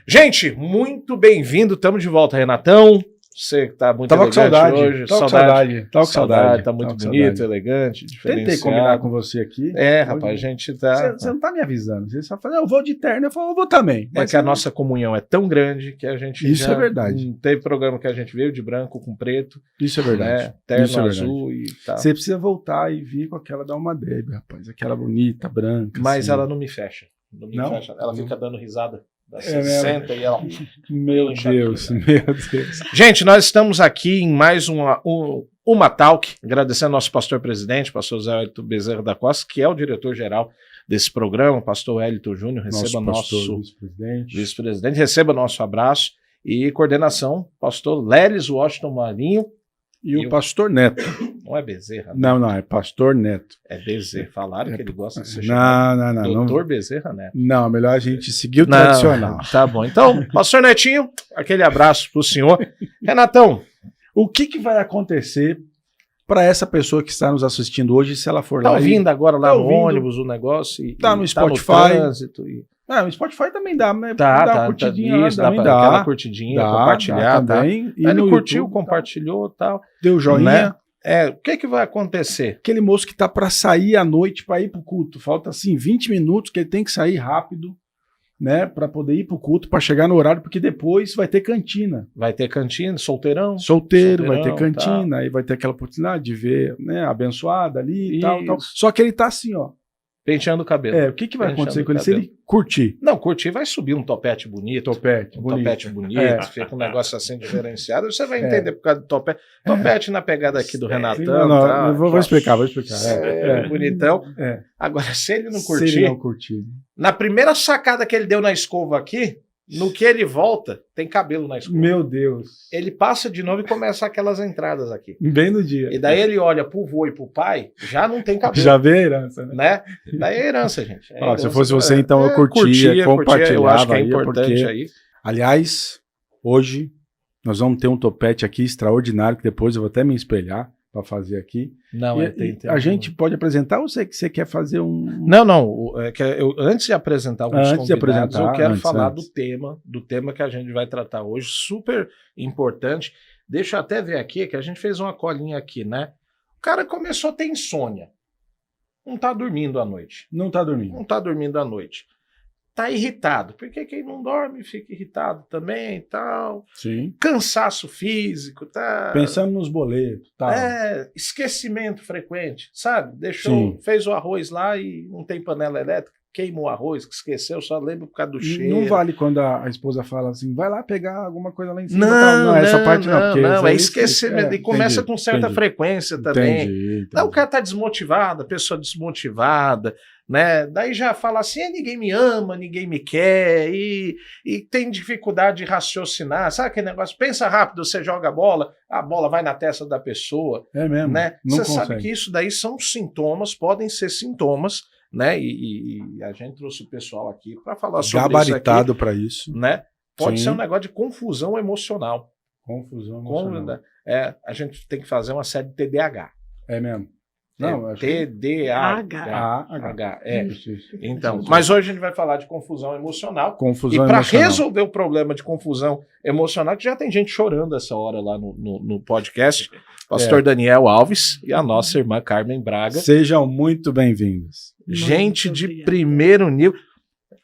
Gente, muito bem-vindo. Estamos de volta, Renatão. Você que tá muito elegante hoje. Tava com saudade. Tá muito bonito, elegante, diferenciado. Tentei combinar com você aqui. Rapaz, a gente tá... Você não tá me avisando. Você só fala, eu vou de terno. Eu falo, eu vou também. É que a nossa comunhão é tão grande que a gente Isso é verdade. Não teve programa que a gente veio de branco com preto. Isso é verdade. Né? Terno Isso é azul e tal. Você precisa voltar e vir com aquela da Alma Deb, rapaz. Aquela bonita, branca. Mas assim. ela não me fecha. Não? Fecha. Ela fica dando risada. Você senta e ela... Meu Deus. Gente, nós estamos aqui em mais uma Talk, agradecendo ao nosso pastor-presidente, pastor Zé Hélito Bezerra da Costa, que é o diretor-geral desse programa, pastor Hélito Júnior, receba nosso vice-presidente, receba nosso abraço, e coordenação, pastor Lelis Washington Marinho. E o pastor Neto. Não é Bezerra. Não, é pastor Neto. É Bezerra. Falaram que ele gosta de ser chamado. Não. Doutor Bezerra Neto. Não, melhor a gente seguir o tradicional. Tá bom. Então, pastor Netinho, aquele abraço pro senhor. Renatão. O que vai acontecer para essa pessoa que está nos assistindo hoje, se ela for lá? Tá ouvindo agora lá no ônibus o negócio. Tá no Spotify. Tá no trânsito o Spotify também dá, né? Dá uma curtidinha. Isso, dá aquela curtidinha, compartilhar. Também. E ele curtiu, compartilhou e tal. Deu joinha. Né? O que vai acontecer? Aquele moço que tá para sair à noite para ir pro culto. Falta assim 20 minutos que ele tem que sair rápido, né? Para poder ir pro culto, para chegar no horário, porque depois vai ter cantina. Vai ter cantina, solteiro, vai ter cantina, aí vai ter aquela oportunidade de ver, né? Abençoada ali e tal. Só que ele tá assim, ó. Penteando o cabelo. O que vai acontecer com ele se ele curtir? Não, curtir vai subir um topete bonito. Topete bonito. Fica um negócio assim diferenciado. Você vai entender por causa do topete. Topete na pegada aqui do Renatão. Não, vou explicar. Bonitão. Agora, se ele não curtir, na primeira sacada que ele deu na escova aqui, no que ele volta, tem cabelo na escova. Meu Deus. Ele passa de novo e começa aquelas entradas aqui. Bem no dia. E daí ele olha pro vô e pro pai, já não tem cabelo. Já vê a herança, né? Daí é herança, gente. Se fosse você, então eu curtia, compartilhava. Eu acho que é importante aí. Aliás, hoje nós vamos ter um topete aqui extraordinário, que depois eu vou até me espelhar para fazer aqui. A gente pode apresentar ou você quer fazer um... Não. Antes de apresentar alguns convidados, eu quero falar do tema que a gente vai tratar hoje, super importante. Deixa eu até ver aqui, que a gente fez uma colinha aqui, né? O cara começou a ter insônia. Não tá dormindo à noite. Não tá dormindo à noite. Tá irritado, porque quem não dorme fica irritado também e tal. Sim. Cansaço físico, tá? Pensando nos boletos, tal. Esquecimento frequente, sabe? Sim. Fez o arroz lá e não tem panela elétrica, queimou o arroz, que esqueceu, só lembra por causa do cheiro. Não vale quando a esposa fala assim, vai lá pegar alguma coisa lá em cima. Não, essa parte não. Não, é esquecimento. E começa com certa frequência também. Entendi. Aí o cara tá desmotivado, a pessoa desmotivada, né? Daí já fala assim, ninguém me ama, ninguém me quer, e tem dificuldade de raciocinar, sabe aquele negócio? Pensa rápido, você joga a bola vai na testa da pessoa. É mesmo, né? Você sabe que isso daí são sintomas, podem ser sintomas, né? E a gente trouxe o pessoal aqui para falar sobre gabaritado para isso, né? Pode ser um negócio de confusão emocional. A gente tem que fazer uma série de TDAH. É mesmo. Não, TDAH. Então, isso. Mas hoje a gente vai falar de confusão emocional. E para resolver o problema de confusão emocional, que já tem gente chorando essa hora lá no podcast, pastor Daniel Alves e a nossa irmã Carmen Braga. Sejam muito bem-vindos. Gente de primeiro nível.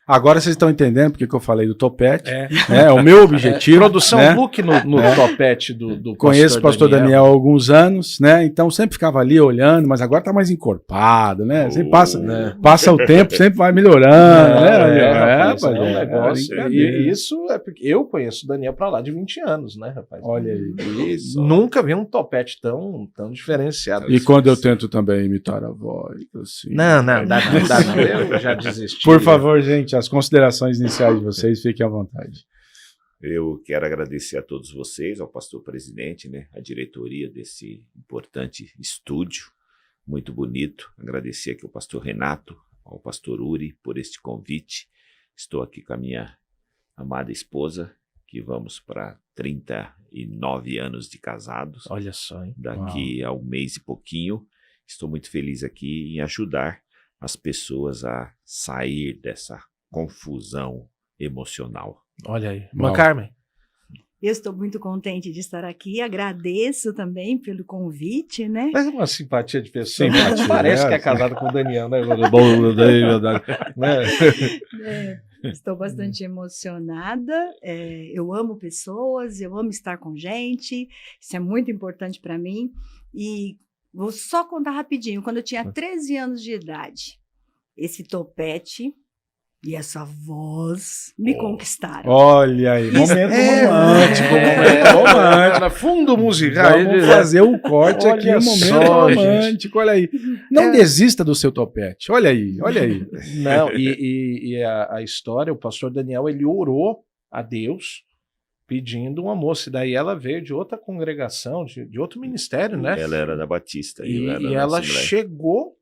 Agora vocês estão entendendo porque que eu falei do topete. É o meu objetivo. Produção look no topete do Conheço o pastor Daniel há alguns anos, né? Então sempre ficava ali olhando, mas agora tá mais encorpado, né? Sempre passa o tempo, sempre vai melhorando, negócio. E isso é porque eu conheço o Daniel para lá de 20 anos, né, rapaz? Olha aí. Isso. Nunca vi um topete tão diferenciado. E quando eu tento também imitar a voz, assim. Não, dá não. Eu já desisti. Por favor, gente, as considerações iniciais de vocês, fiquem à vontade. Eu quero agradecer a todos vocês, ao pastor presidente, né, a diretoria desse importante estúdio, muito bonito. Agradecer aqui ao pastor Renato, ao pastor Uri por este convite. Estou aqui com a minha amada esposa, que vamos para 39 anos de casados. Olha só, hein? Daqui a um mês e pouquinho. Estou muito feliz aqui em ajudar as pessoas a sair dessa confusão emocional. Olha aí. Irmã Carmen. Eu estou muito contente de estar aqui, agradeço também pelo convite, né? Mas é uma simpatia de pessoa, parece que é casada com o Daniel, né? Estou bastante emocionada, eu amo pessoas, eu amo estar com gente, isso é muito importante para mim, e vou só contar rapidinho, quando eu tinha 13 anos de idade, esse topete e essa voz me conquistaram. Olha aí, momento romântico. Fundo musical. Vamos fazer o corte aqui, um momento romântico, olha aí. Não desista do seu topete, olha aí. Não, e a história, o pastor Daniel, ele orou a Deus pedindo uma moça, e daí ela veio de outra congregação, de outro ministério, né? Ela era da Batista. E ela chegou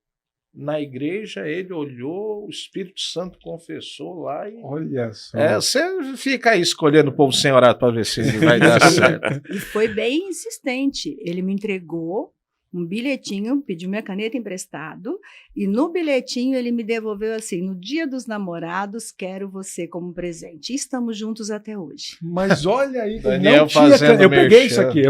na igreja, ele olhou, o Espírito Santo confessou lá e... Olha só. Você fica aí escolhendo o povo sem orar para ver se vai dar certo. E foi bem insistente. Ele me entregou um bilhetinho, pediu minha caneta emprestado, e no bilhetinho ele me devolveu assim: no dia dos namorados, quero você como presente. E estamos juntos até hoje. Mas olha aí, Daniel eu peguei isso aqui,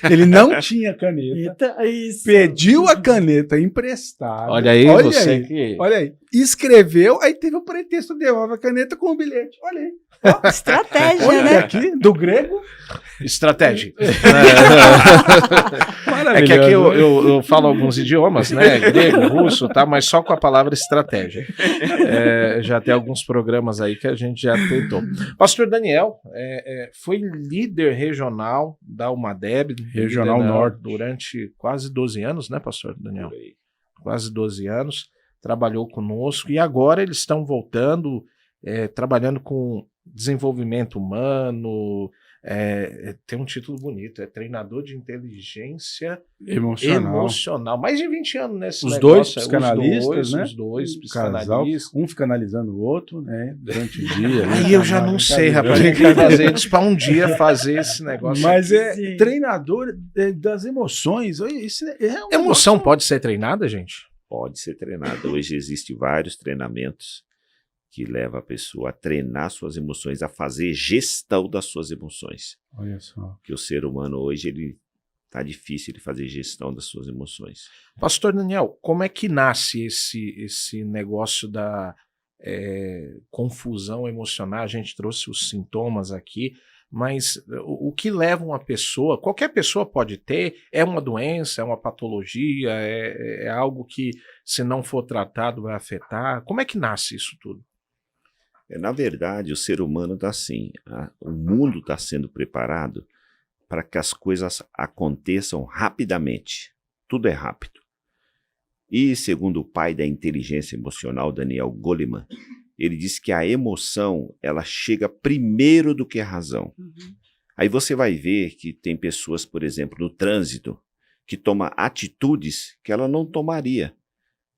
ele não tinha caneta, pediu a caneta emprestada. Olha aí, olha aí, escreveu, aí teve o pretexto, devolve a caneta com o bilhete, olha aí. Estratégia, olha, né? Aqui, do grego. Estratégia. É que aqui eu falo alguns idiomas, né? Grego, russo, tá? Mas só com a palavra estratégia. Já tem alguns programas aí que a gente já tentou. Pastor Daniel foi líder regional da UMADEB, Regional Norte, durante quase 12 anos, né, pastor Daniel? Quase 12 anos. Trabalhou conosco e agora eles estão voltando, trabalhando com desenvolvimento humano. Tem um título bonito, treinador de inteligência emocional. Mais de 20 anos nesse negócio. Dois psicanalistas, né? Os dois psicanalistas. Um fica analisando o outro, né? Durante o dia. Aí eu já não sei, rapaz. A gente vai fazer eles para um dia fazer esse negócio. Mas treinador das emoções. Isso emoção pode ser treinada, gente? Pode ser treinada. Hoje existem vários treinamentos que leva a pessoa a treinar suas emoções, a fazer gestão das suas emoções. Olha só. Que o ser humano hoje, ele tá difícil de fazer gestão das suas emoções. Pastor Daniel, como é que nasce esse negócio da confusão emocional? A gente trouxe os sintomas aqui, mas o que leva uma pessoa, qualquer pessoa pode ter, é uma doença, é uma patologia, é algo que, se não for tratado, vai afetar? Como é que nasce isso tudo? Na verdade, o ser humano está assim, o mundo está sendo preparado para que as coisas aconteçam rapidamente. Tudo é rápido. E, segundo o pai da inteligência emocional, Daniel Goleman, ele diz que a emoção, ela chega primeiro do que a razão. Aí você vai ver que tem pessoas, por exemplo, no trânsito, que tomam atitudes que ela não tomaria,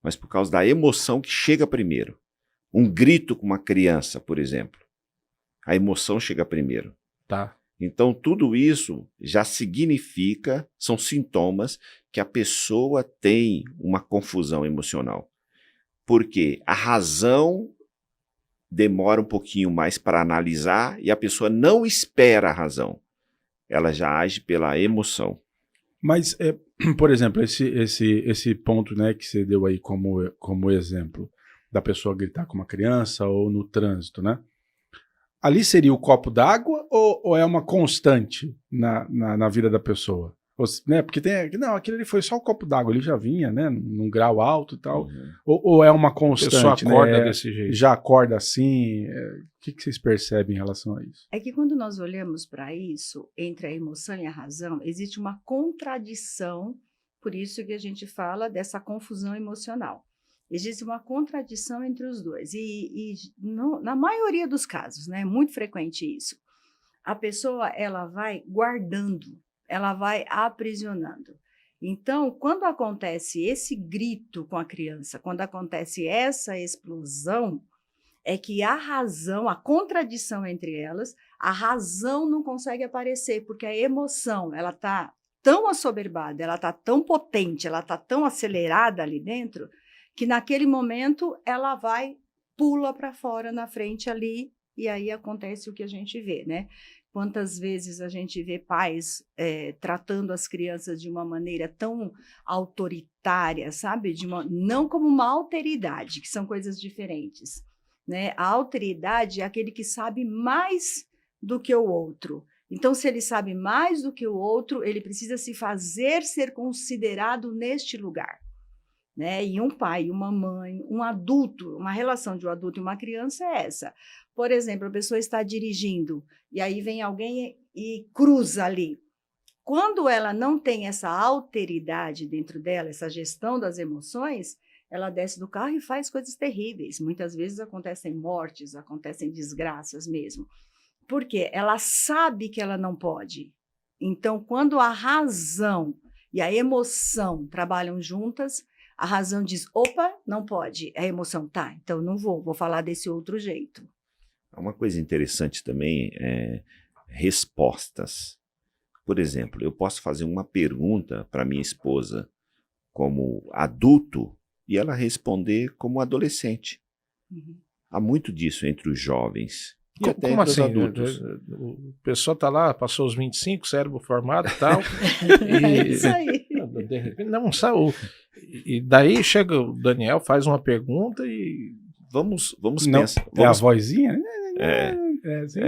mas por causa da emoção que chega primeiro. Um grito com uma criança, por exemplo. A emoção chega primeiro. Tá. Então, tudo isso já significa, são sintomas que a pessoa tem uma confusão emocional. Porque a razão demora um pouquinho mais para analisar e a pessoa não espera a razão. Ela já age pela emoção. Mas, por exemplo, esse ponto, né, que você deu aí como exemplo, da pessoa gritar com uma criança ou no trânsito, né? Ali seria o copo d'água ou é uma constante na vida da pessoa? Né? Porque aquele ali foi só o copo d'água, ele já vinha, né, num grau alto e tal. Ou é uma constante? A pessoa acorda desse jeito. Já acorda assim? O que vocês percebem em relação a isso? É que quando nós olhamos para isso, entre a emoção e a razão, existe uma contradição, por isso que a gente fala dessa confusão emocional. Existe uma contradição entre os dois. Na maioria dos casos, né, é muito frequente isso. A pessoa, ela vai guardando, ela vai aprisionando. Então, quando acontece esse grito com a criança, quando acontece essa explosão, é que a razão, a contradição entre elas, a razão não consegue aparecer, porque a emoção, ela está tão assoberbada, ela está tão potente, ela está tão acelerada ali dentro, que naquele momento ela pula para fora na frente ali e aí acontece o que a gente vê, né? Quantas vezes a gente vê pais tratando as crianças de uma maneira tão autoritária, sabe? Não como uma alteridade, que são coisas diferentes, né? A alteridade é aquele que sabe mais do que o outro. Então, se ele sabe mais do que o outro, ele precisa se fazer ser considerado neste lugar, né? E um pai, uma mãe, um adulto, uma relação de um adulto e uma criança é essa. Por exemplo, a pessoa está dirigindo e aí vem alguém e cruza ali. Quando ela não tem essa alteridade dentro dela, essa gestão das emoções, ela desce do carro e faz coisas terríveis. Muitas vezes acontecem mortes, acontecem desgraças mesmo. Por quê? Ela sabe que ela não pode. Então, quando a razão e a emoção trabalham juntas, a razão diz, opa, não pode. A emoção, tá, então não vou falar desse outro jeito. Uma coisa interessante também é respostas. Por exemplo, eu posso fazer uma pergunta para minha esposa como adulto e ela responder como adolescente. Uhum. Há muito disso entre os jovens. E até Como entre assim? os adultos. O pessoal tá lá, passou os 25, cérebro formado e tal. É isso aí. De repente, não sabe. E daí chega o Daniel, faz uma pergunta e. Vamos Não, pensar. é a vozinha? Assim,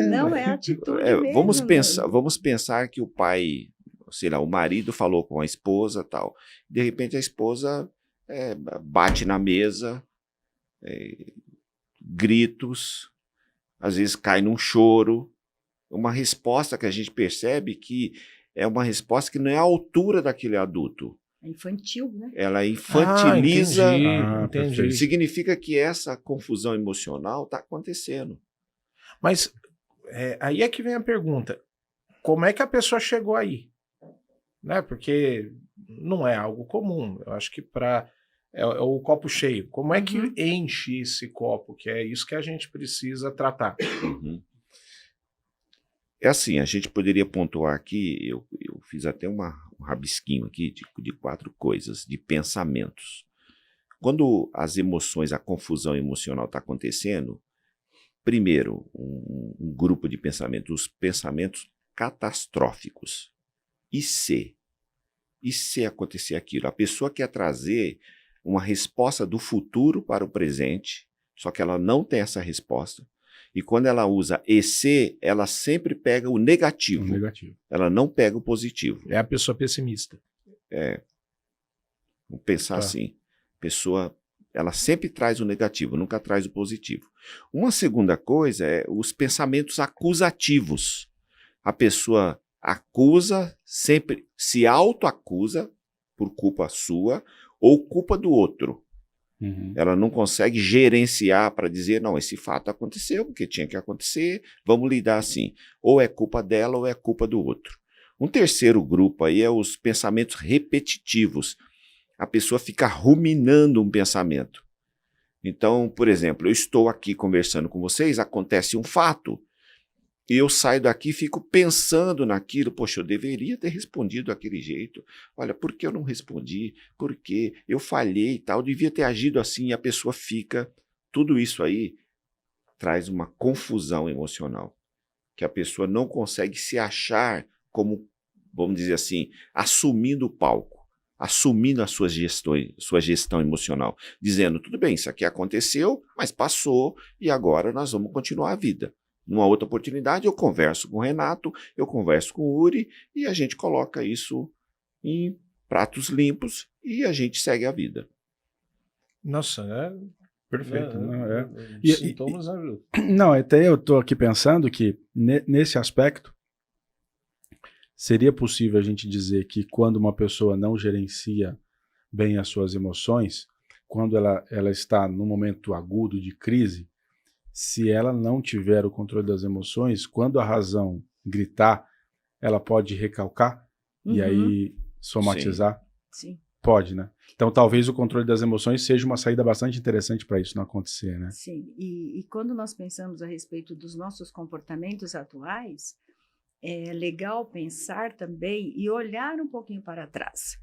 Não, é a atitude mesmo. Vamos pensar que o pai, sei lá, o marido falou com a esposa tal. De repente a esposa bate na mesa, gritos, às vezes cai num choro. Uma resposta que a gente percebe que é uma resposta que não é à altura daquele adulto. É infantil, né? Ela infantiliza. Entendi. Significa que essa confusão emocional está acontecendo. Mas aí é que vem a pergunta: como é que a pessoa chegou aí? Né? Porque não é algo comum. Eu acho que é o copo cheio. Como é que enche esse copo? Que é isso que a gente precisa tratar. Uhum. É assim, a gente poderia pontuar aqui, eu fiz até um rabisquinho aqui de 4 coisas, de pensamentos. Quando as emoções, a confusão emocional está acontecendo, primeiro, um grupo de pensamentos, os pensamentos catastróficos. E se acontecer aquilo? A pessoa quer trazer uma resposta do futuro para o presente, só que ela não tem essa resposta. E quando ela usa e se, ela sempre pega o negativo. Ela não pega o positivo. É a pessoa pessimista. Vamos pensar assim. A pessoa, ela sempre traz o negativo, nunca traz o positivo. Uma segunda coisa é os pensamentos acusativos. A pessoa acusa, sempre se autoacusa por culpa sua ou culpa do outro. Uhum. Ela não consegue gerenciar para dizer, não, esse fato aconteceu porque tinha que acontecer, vamos lidar assim. Ou é culpa dela ou é culpa do outro. Um terceiro grupo aí é os pensamentos repetitivos. A pessoa fica ruminando um pensamento. Então, por exemplo, eu estou aqui conversando com vocês, acontece um fato, e eu saio daqui e fico pensando naquilo. Poxa, eu deveria ter respondido daquele jeito. Olha, por que eu não respondi? Por que eu falhei e tal? Eu devia ter agido assim. E a pessoa fica... Tudo isso aí traz uma confusão emocional. Que a pessoa não consegue se achar como, vamos dizer assim, assumindo o palco. Assumindo a sua gestão emocional. Dizendo, tudo bem, isso aqui aconteceu, mas passou e agora nós vamos continuar a vida. Numa outra oportunidade, eu converso com o Renato, eu converso com o Uri e a gente coloca isso em pratos limpos e a gente segue a vida. Nossa, perfeito. Sintomas. Não, até eu estou aqui pensando que nesse aspecto seria possível a gente dizer que quando uma pessoa não gerencia bem as suas emoções, quando ela está num momento agudo de crise, se ela não tiver o controle das emoções, quando a razão gritar, ela pode recalcar e aí somatizar? Sim. Pode, né? Então talvez o controle das emoções seja uma saída bastante interessante para isso não acontecer, né? Sim, e quando nós pensamos a respeito dos nossos comportamentos atuais, é legal pensar também e olhar um pouquinho para trás,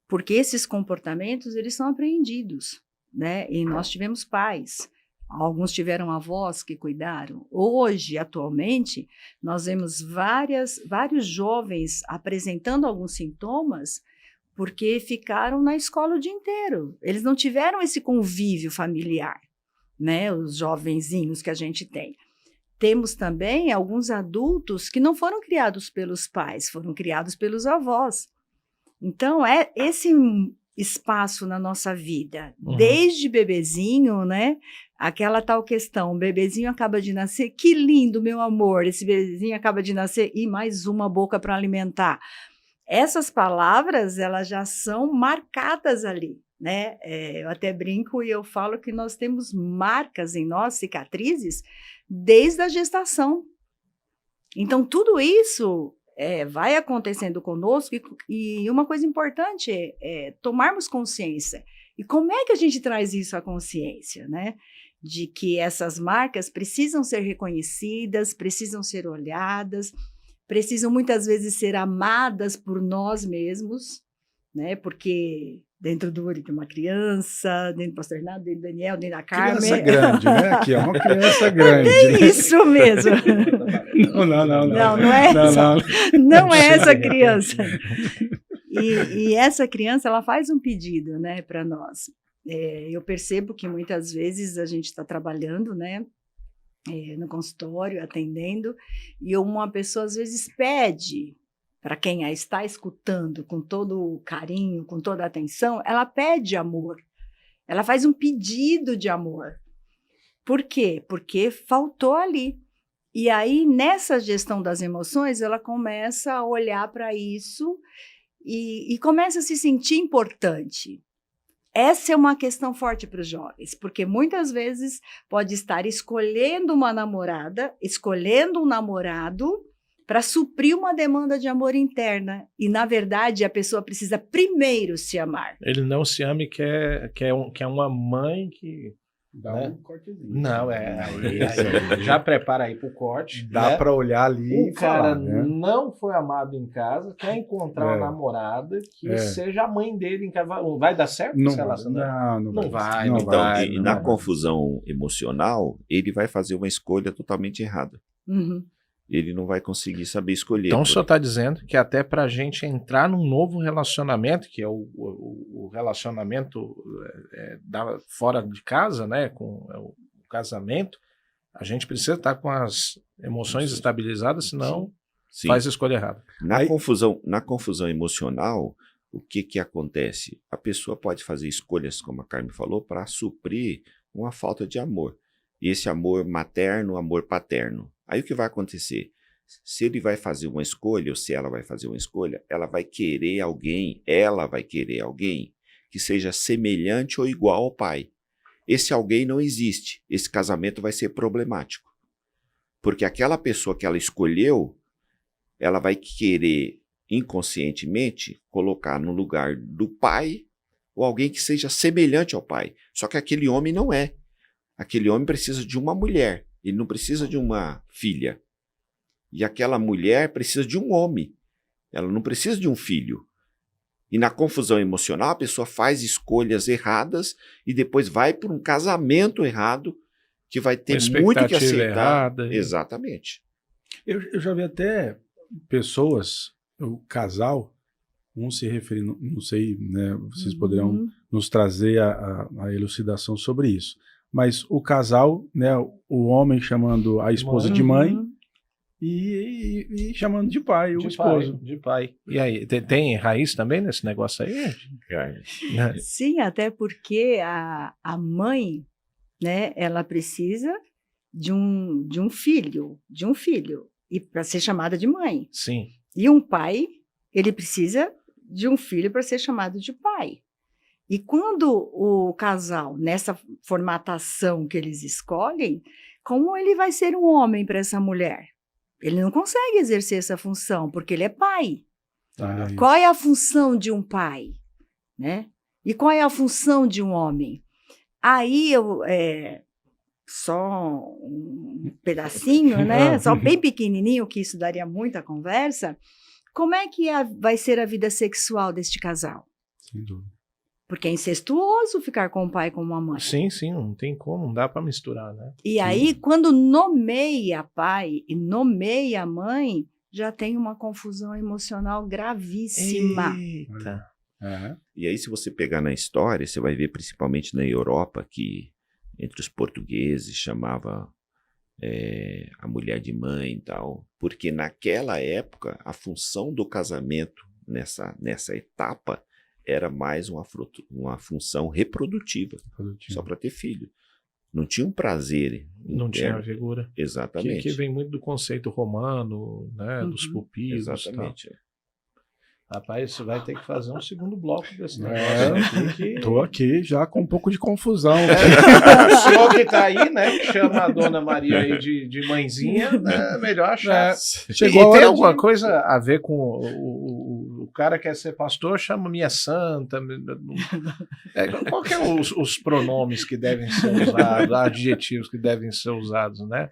porque esses comportamentos, eles são apreendidos, né? E nós tivemos pais Alguns tiveram avós que cuidaram. Hoje, atualmente, nós vemos vários jovens apresentando alguns sintomas porque ficaram na escola o dia inteiro. Eles não tiveram esse convívio familiar, né? Os jovenzinhos que a gente tem. Temos também alguns adultos que não foram criados pelos pais, foram criados pelos avós. Então, é esse espaço na nossa vida, desde bebezinho, né? Aquela tal questão, o bebezinho acaba de nascer, que lindo, meu amor, esse bebezinho acaba de nascer, e mais uma boca para alimentar. Essas palavras, elas já são marcadas ali, né? Eu até brinco e eu falo que nós temos marcas em nós, cicatrizes, desde a gestação. Então, tudo isso vai acontecendo conosco e uma coisa importante é tomarmos consciência. E como é que a gente traz isso à consciência, né? De que essas marcas precisam ser reconhecidas, precisam ser olhadas, precisam muitas vezes ser amadas por nós mesmos, né? Porque dentro do olho de uma criança, dentro do pastor Renato, dentro do Daniel, dentro da Carmen. Criança grande, né? Aqui é uma criança grande. É isso mesmo. Não é essa. Não é essa criança. E essa criança, ela faz um pedido, né, para nós. Eu percebo que muitas vezes a gente está trabalhando, né, no consultório, atendendo, e uma pessoa às vezes pede para quem a está escutando com todo o carinho, com toda a atenção, ela pede amor. Ela faz um pedido de amor. Por quê? Porque faltou ali. E aí, nessa gestão das emoções, ela começa a olhar para isso e começa a se sentir importante. Essa é uma questão forte para os jovens, porque muitas vezes pode estar escolhendo uma namorada, escolhendo um namorado para suprir uma demanda de amor interna. E, na verdade, a pessoa precisa primeiro se amar. Ele não se ama e quer uma mãe que... Dá um cortezinho. Não, aí já prepara aí pro corte. Dá, né, para olhar ali o cara falar, né? Não foi amado em casa, quer encontrar uma namorada que seja a mãe dele em casa. Vai dar certo não, esse relacionamento? Não vai. Então, vai, na confusão emocional, ele vai fazer uma escolha totalmente errada. Uhum. Ele não vai conseguir saber escolher. Então o senhor está dizendo que até para a gente entrar num novo relacionamento, que é o relacionamento fora de casa, né, com o casamento, a gente precisa estar com as emoções estabilizadas, senão faz a escolha errada. Na confusão emocional, o que acontece? A pessoa pode fazer escolhas, como a Carmen falou, para suprir uma falta de amor. E esse amor materno, amor paterno. Aí o que vai acontecer? Se ele vai fazer uma escolha, ou se ela vai fazer uma escolha, ela vai querer alguém que seja semelhante ou igual ao pai. Esse alguém não existe. Esse casamento vai ser problemático. Porque aquela pessoa que ela escolheu, ela vai querer inconscientemente colocar no lugar do pai ou alguém que seja semelhante ao pai. Só que aquele homem não é. Aquele homem precisa de uma mulher. Ele não precisa de uma filha. E aquela mulher precisa de um homem. Ela não precisa de um filho. E na confusão emocional, a pessoa faz escolhas erradas e depois vai para um casamento errado que vai ter muito que aceitar. Errada. Exatamente. Eu já vi até pessoas, o casal, um se referindo, não sei, né, vocês poderão nos trazer a elucidação sobre isso. Mas o casal, né, o homem chamando a esposa de mãe e chamando de pai o esposo. De pai. E aí, tem raiz também nesse negócio aí? Sim, até porque a mãe, né, ela precisa de um filho, e para ser chamada de mãe. Sim. E um pai, ele precisa de um filho para ser chamado de pai. E quando o casal, nessa formatação que eles escolhem, como ele vai ser um homem para essa mulher? Ele não consegue exercer essa função, porque ele é pai. Qual é a função de um pai? Né? E qual é a função de um homem? Aí, só um pedacinho, né? Só bem pequenininho, que isso daria muita conversa. Como é que vai ser a vida sexual deste casal? Sem dúvida. Porque é incestuoso ficar com o pai e com a mãe. Sim, não tem como, não dá para misturar, né? E aí, quando nomeia pai e nomeia mãe, já tem uma confusão emocional gravíssima. Eita. E aí, se você pegar na história, você vai ver principalmente na Europa que entre os portugueses chamava a mulher de mãe e tal, porque naquela época a função do casamento nessa etapa era mais uma função reprodutiva, só para ter filho. Não tinha um prazer. Não tinha a figura. Exatamente. Que vem muito do conceito romano, né? Dos pupilos. Exatamente. Rapaz, você vai ter que fazer um segundo bloco desse negócio. Tô aqui já com um pouco de confusão. O senhor que tá aí, né? Que chama a dona Maria aí de mãezinha, né, melhor achar. Chegou tem alguma coisa a ver com o cara que quer ser pastor, chama minha santa. Qual que é os pronomes que devem ser usados, adjetivos que devem ser usados, né?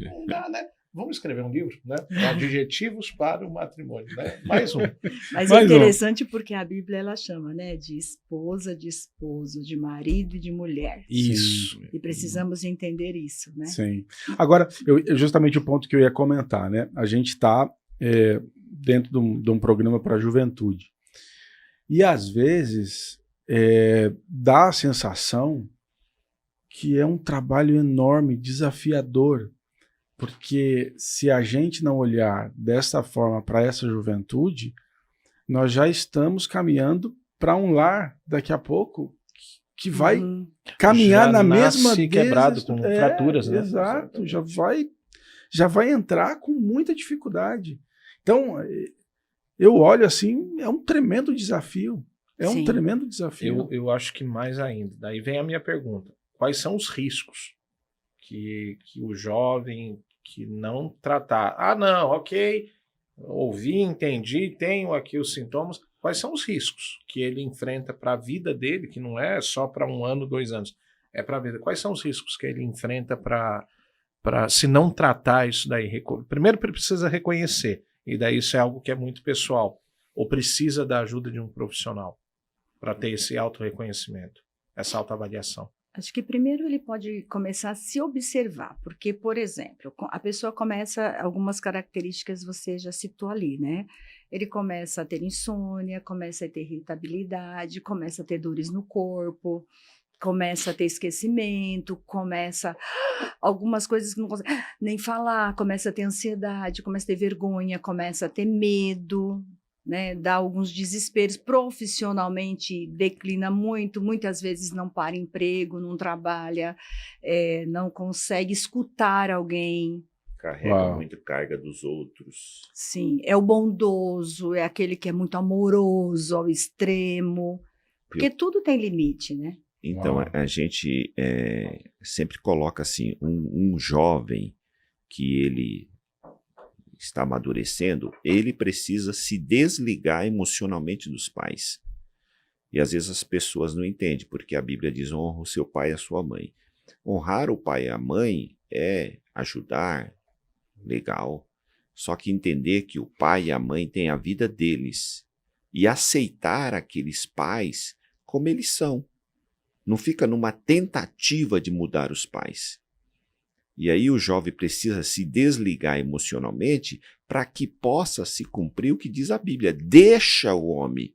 Não dá, né? Vamos escrever um livro, né? Adjetivos para o matrimônio, né? Mais um. Mas é interessante porque a Bíblia ela chama, né? De esposa, de esposo, de marido e de mulher. Isso. E precisamos entender isso, né? Sim. Agora, justamente o ponto que eu ia comentar, né? A gente está dentro de um programa para a juventude. E, às vezes, dá a sensação que é um trabalho enorme, desafiador. Porque se a gente não olhar dessa forma para essa juventude, nós já estamos caminhando para um lar daqui a pouco que vai caminhar na mesma quebrado com fraturas, né? Exato, já vai entrar com muita dificuldade. Então, eu olho assim, é um tremendo desafio. Sim. Um tremendo desafio. Eu acho que mais ainda. Daí vem a minha pergunta. Quais são os riscos que o jovem que não tratar... não, ok, ouvi, entendi, tenho aqui os sintomas. Quais são os riscos que ele enfrenta para a vida dele, que não é só para 1 ano, 2 anos, é para a vida. Quais são os riscos que ele enfrenta para se não tratar isso daí? Primeiro ele precisa reconhecer, e daí isso é algo que é muito pessoal, ou precisa da ajuda de um profissional para ter esse autorreconhecimento, essa autoavaliação. Acho que primeiro ele pode começar a se observar, porque, por exemplo, a pessoa começa, algumas características você já citou ali, né? Ele começa a ter insônia, começa a ter irritabilidade, começa a ter dores no corpo, começa a ter esquecimento, começa algumas coisas que não consegue nem falar, começa a ter ansiedade, começa a ter vergonha, começa a ter medo, né, dá alguns desesperos, profissionalmente declina muito, muitas vezes não para emprego, não trabalha, não consegue escutar alguém. Carrega muito carga dos outros. Sim, é o bondoso, é aquele que é muito amoroso ao extremo, porque tudo tem limite, né? Então, a gente sempre coloca assim, um jovem que ele está amadurecendo, ele precisa se desligar emocionalmente dos pais. E às vezes as pessoas não entendem, porque a Bíblia diz: honra o seu pai e a sua mãe. Honrar o pai e a mãe é ajudar, legal, só que entender que o pai e a mãe têm a vida deles e aceitar aqueles pais como eles são. Não fica numa tentativa de mudar os pais. E aí o jovem precisa se desligar emocionalmente para que possa se cumprir o que diz a Bíblia. Deixa o homem,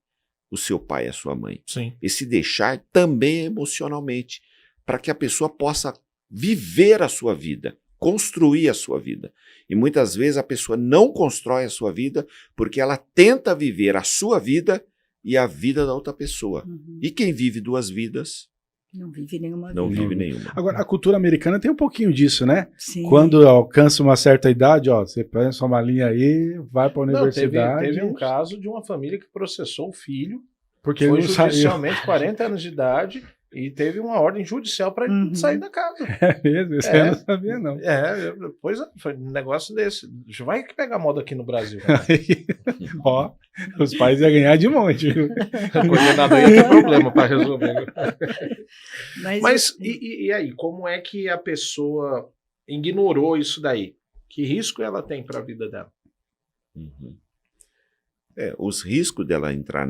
o seu pai e a sua mãe. Sim. Esse deixar também é emocionalmente, para que a pessoa possa viver a sua vida, construir a sua vida. E muitas vezes a pessoa não constrói a sua vida porque ela tenta viver a sua vida e a vida da outra pessoa. E quem vive 2 vidas... não vive nenhuma não vida. Vive nenhuma. Agora, a cultura americana tem um pouquinho disso, né? Sim. Quando alcança uma certa idade, você põe sua malinha aí, vai para a universidade. Teve um caso de uma família que processou o filho, porque foi ele não saiu. judicialmente 40 anos de idade, e teve uma ordem judicial para ele sair da casa. É mesmo? Isso eu não sabia, não. Pois foi um negócio desse. Vai que pegar moda aqui no Brasil. Os pais iam ganhar de monte. O coordenador ia ter problema para resolver. Mas e aí, como é que a pessoa ignorou isso daí? Que risco ela tem para a vida dela? Os riscos dela entrar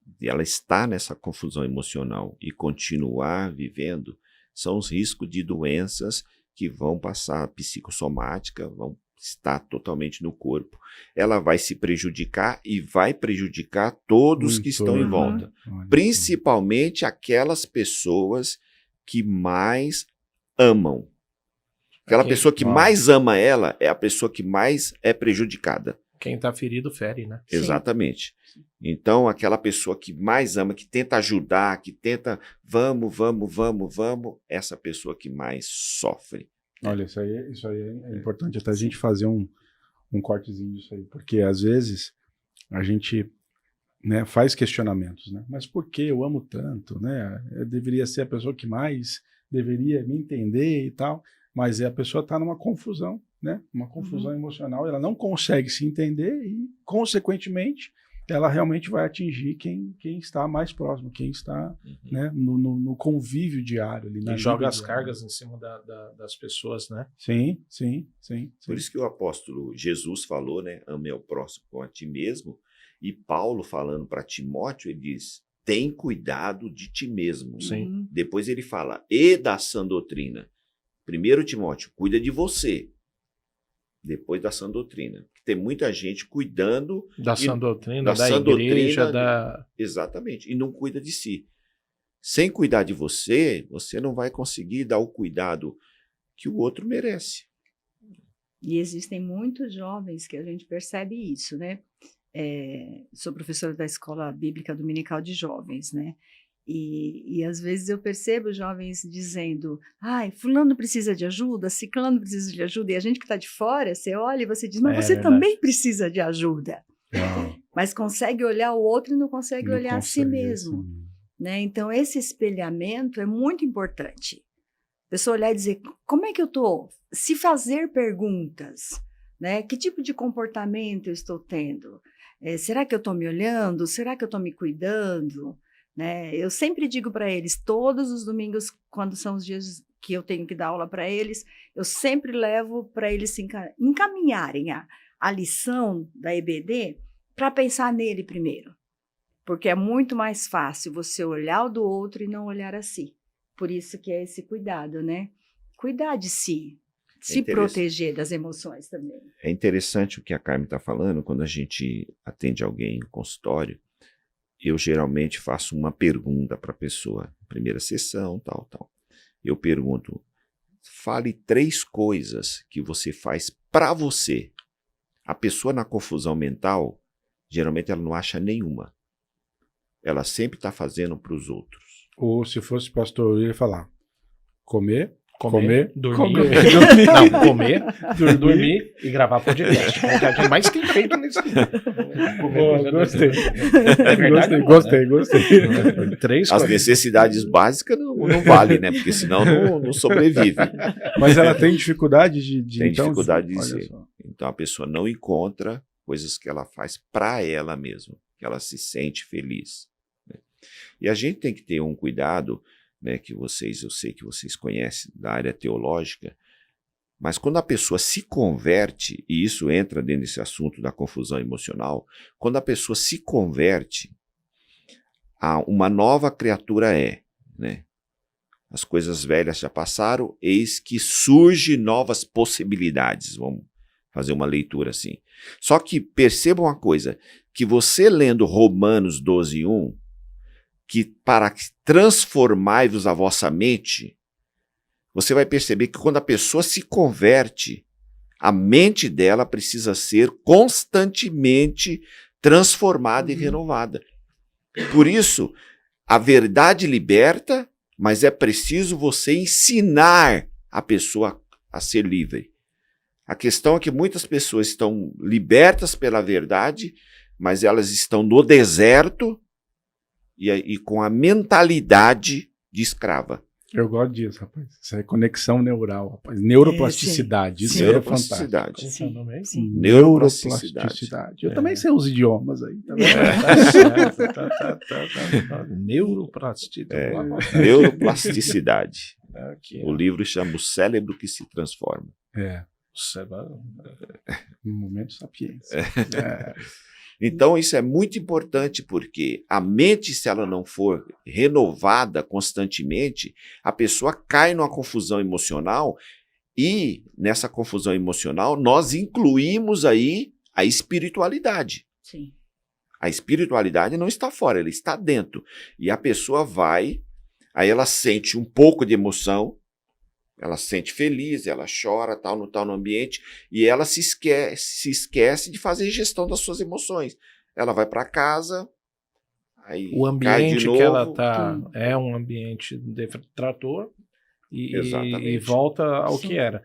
de ela estar nessa confusão emocional e continuar vivendo, são os riscos de doenças que vão passar psicossomática, vão estar totalmente no corpo. Ela vai se prejudicar e vai prejudicar todos que estão em volta. Principalmente aquelas pessoas que mais amam. Aquela pessoa que mais ama ela é a pessoa que mais é prejudicada. Quem está ferido fere, né? Exatamente. Então, aquela pessoa que mais ama, que tenta ajudar, que tenta, vamos, essa pessoa que mais sofre. Olha, isso aí é importante até a gente fazer um cortezinho disso aí, porque às vezes a gente, né, faz questionamentos, né? Mas por que eu amo tanto, né? Eu deveria ser a pessoa que mais deveria me entender e tal, mas a pessoa está numa confusão, né? Uma confusão emocional, ela não consegue se entender e, consequentemente, ela realmente vai atingir quem está mais próximo, quem está, né, no convívio diário. Ali, e joga as cargas em cima das pessoas, né? Sim. Por isso que o apóstolo Jesus falou, né? Ame ao próximo como a ti mesmo. E Paulo, falando para Timóteo, ele diz, tem cuidado de ti mesmo. Sim. Depois ele fala, e da sã doutrina. Primeiro, Timóteo, cuida de você. Depois da sã doutrina. Tem muita gente cuidando da sã doutrina, da igreja, Exatamente. E não cuida de si. Sem cuidar de você, você não vai conseguir dar o cuidado que o outro merece. E existem muitos jovens que a gente percebe isso, né? Sou professora da Escola Bíblica Dominical de Jovens, né? E às vezes eu percebo jovens dizendo, fulano precisa de ajuda, ciclano precisa de ajuda, e a gente que está de fora, você olha e você diz, mas você também precisa de ajuda. Mas consegue olhar o outro e não consegue olhar a si mesmo. Né? Então esse espelhamento é muito importante. A pessoa olhar e dizer, como é que eu estou? Se fazer perguntas, né? Que tipo de comportamento eu estou tendo? Será que eu estou me olhando? Será que eu estou me cuidando? Né? Eu sempre digo para eles, todos os domingos, quando são os dias que eu tenho que dar aula para eles, eu sempre levo para eles se encaminharem a lição da EBD para pensar nele primeiro. Porque é muito mais fácil você olhar o do outro e não olhar a si. Por isso que é esse cuidado, né? Cuidar de si, se proteger das emoções também. É interessante o que a Carmen está falando, quando a gente atende alguém no consultório, eu geralmente faço uma pergunta para a pessoa, primeira sessão, tal. Eu pergunto, fale 3 coisas que você faz para você. A pessoa na confusão mental, geralmente ela não acha nenhuma. Ela sempre está fazendo para os outros. Ou se fosse pastor, eu ia falar, comer, dormir. Não, comer, dormir e gravar podcast. É mais que feito nisso. Gostei. É verdade, Gostei. 3 As necessidades básicas não valem, né? Porque senão não sobrevive. Mas ela tem dificuldade de Tem então, dificuldade de dizer. Então a pessoa não encontra coisas que ela faz para ela mesma, que ela se sente feliz. Né? E a gente tem que ter um cuidado, né, que eu sei que vocês conhecem da área teológica, mas quando a pessoa se converte, e isso entra dentro desse assunto da confusão emocional, quando a pessoa se converte, uma nova criatura né? As coisas velhas já passaram, eis que surgem novas possibilidades, vamos fazer uma leitura assim. Só que perceba uma coisa, que você lendo Romanos 12:1, que para transformai-vos a vossa mente, você vai perceber que quando a pessoa se converte, a mente dela precisa ser constantemente transformada e renovada. Por isso, a verdade liberta, mas é preciso você ensinar a pessoa a ser livre. A questão é que muitas pessoas estão libertas pela verdade, mas elas estão no deserto e com a mentalidade de escrava. Eu gosto disso, rapaz. Isso é conexão neural, rapaz. Neuroplasticidade. Isso é fantástico. Sim. Neuroplasticidade. Eu também sei os idiomas aí. Neuroplasticidade. Neuroplasticidade. O livro chama O Cérebro que se Transforma. No momento sapiência. Então, isso é muito importante porque a mente, se ela não for renovada constantemente, a pessoa cai numa confusão emocional e, nessa confusão emocional, nós incluímos aí a espiritualidade. Sim. A espiritualidade não está fora, ela está dentro. E a pessoa vai, aí ela sente um pouco de emoção, ela se sente feliz, ela chora, tal no ambiente, e ela se esquece de fazer gestão das suas emoções. Ela vai para casa, aí O cai de ambiente novo. que ela está é um ambiente detrator e Exatamente. volta ao Sim. que era.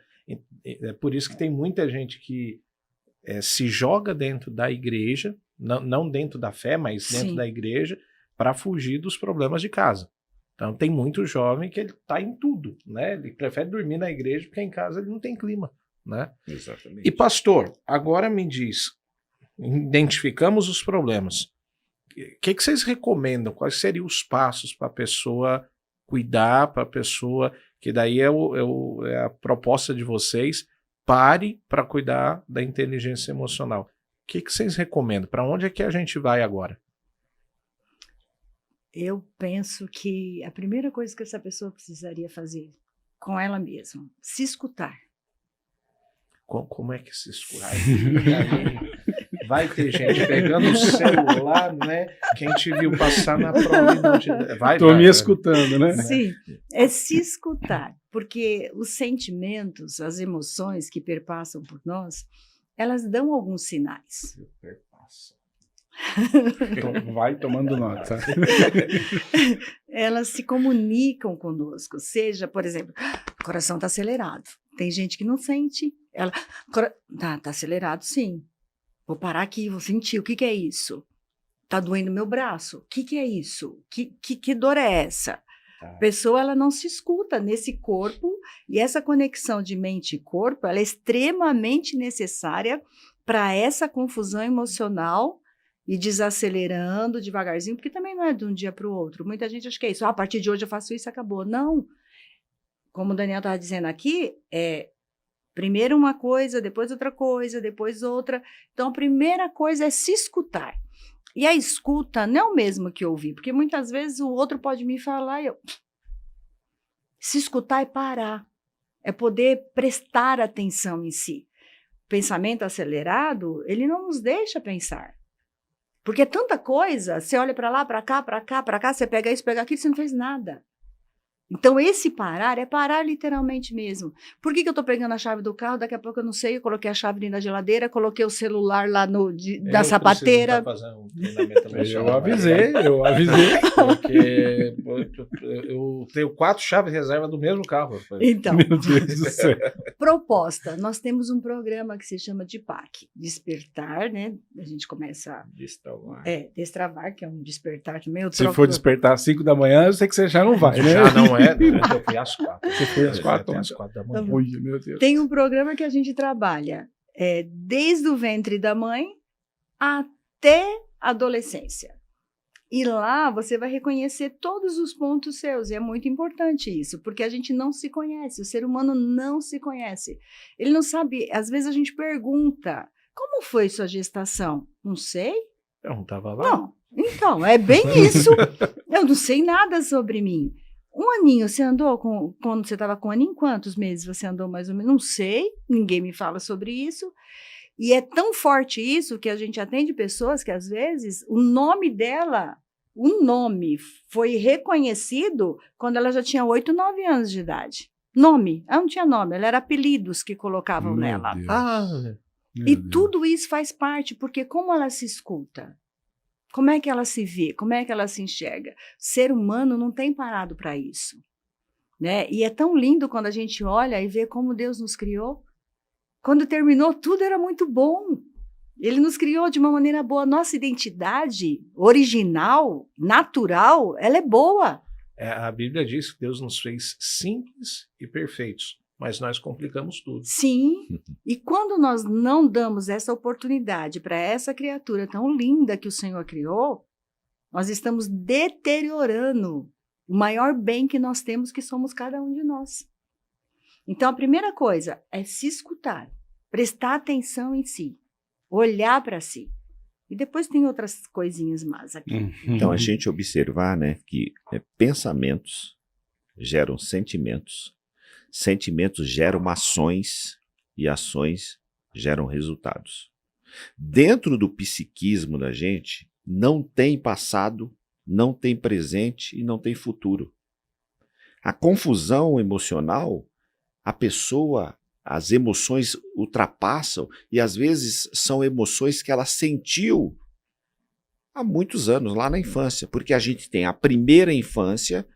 É por isso que tem muita gente que se joga dentro da igreja, não dentro da fé, mas dentro Sim. da igreja, para fugir dos problemas de casa. Então tem muito jovem que ele está em tudo, né? Ele prefere dormir na igreja porque em casa ele não tem clima, né? Exatamente. E pastor, agora me diz, identificamos os problemas. O que vocês recomendam? Quais seriam os passos para a pessoa cuidar, para a pessoa, que daí é a proposta de vocês, pare para cuidar da inteligência emocional. O que vocês recomendam? Para onde é que a gente vai agora? Eu penso que a primeira coisa que essa pessoa precisaria fazer com ela mesma, se escutar. Como é que se escuta? Vai ter gente pegando o celular, né? Quem te viu passar na prova e não te... Estou me escutando, né? Sim, é se escutar, porque os sentimentos, as emoções que perpassam por nós, elas dão alguns sinais. Vai tomando nota. Elas se comunicam conosco, seja, por exemplo, o coração está acelerado. Tem gente que não sente. Ela, tá acelerado, sim. Vou parar aqui, vou sentir. O que é isso? Tá doendo meu braço. O que é isso? Que dor é essa? A pessoa, ela não se escuta nesse corpo, e essa conexão de mente e corpo, ela é extremamente necessária para essa confusão emocional e desacelerando devagarzinho, porque também não é de um dia para o outro. Muita gente acha que é isso. A partir de hoje eu faço isso e acabou. Não. Como o Daniel estava dizendo aqui, primeiro uma coisa, depois outra coisa, depois outra. Então, a primeira coisa é se escutar. E a escuta não é o mesmo que ouvir, porque muitas vezes o outro pode me falar e eu... Se escutar é parar, é poder prestar atenção em si. O pensamento acelerado, ele não nos deixa pensar. Porque é tanta coisa, você olha para lá, para cá, você pega isso, pega aquilo, você não fez nada. Então, esse parar é parar literalmente mesmo. Por que eu estou pegando a chave do carro? Daqui a pouco eu não sei, eu coloquei a chave dentro da geladeira, coloquei o celular lá na sapateira. Eu avisei. Porque eu tenho 4 chaves de reserva do mesmo carro. Então, Meu Deus do céu. proposta. Nós temos um programa que se chama DIPAC, Despertar, né? A gente começa a destravar, que é um despertar também. Se for despertar às 5 da manhã, eu sei que você já não vai, né? Já não é. Eu fui às 4. Você foi às 4? Às 4 da manhã. Ui, meu Deus. Tem um programa que a gente trabalha desde o ventre da mãe até a adolescência. E lá você vai reconhecer todos os pontos seus. E é muito importante isso, porque a gente não se conhece. O ser humano não se conhece. Ele não sabe. Às vezes a gente pergunta: como foi sua gestação? Não sei. Eu não estava lá. Não. Então, é bem isso. Eu não sei nada sobre mim. Um aninho, você andou quando você estava com um aninho? Quantos meses você andou mais ou menos? Não sei, ninguém me fala sobre isso. E é tão forte isso que a gente atende pessoas que, às vezes, o nome dela, foi reconhecido quando ela já tinha 8, 9 anos de idade. Nome, ela não tinha nome, ela era apelidos que colocavam nela. E tudo isso faz parte, porque como ela se escuta? Como é que ela se vê? Como é que ela se enxerga? O ser humano não tem parado para isso, né? E é tão lindo quando a gente olha e vê como Deus nos criou. Quando terminou, tudo era muito bom. Ele nos criou de uma maneira boa. Nossa identidade original, natural, ela é boa. A Bíblia diz que Deus nos fez simples e perfeitos, mas nós complicamos tudo. Sim, e quando nós não damos essa oportunidade para essa criatura tão linda que o Senhor criou, nós estamos deteriorando o maior bem que nós temos, que somos cada um de nós. Então, a primeira coisa é se escutar, prestar atenção em si, olhar para si. E depois tem outras coisinhas mais aqui. Então, a gente observar, né, que pensamentos geram sentimentos, sentimentos geram ações e ações geram resultados. Dentro do psiquismo da gente, não tem passado, não tem presente e não tem futuro. A confusão emocional, a pessoa, as emoções ultrapassam e às vezes são emoções que ela sentiu há muitos anos, lá na infância, porque a gente tem a primeira infância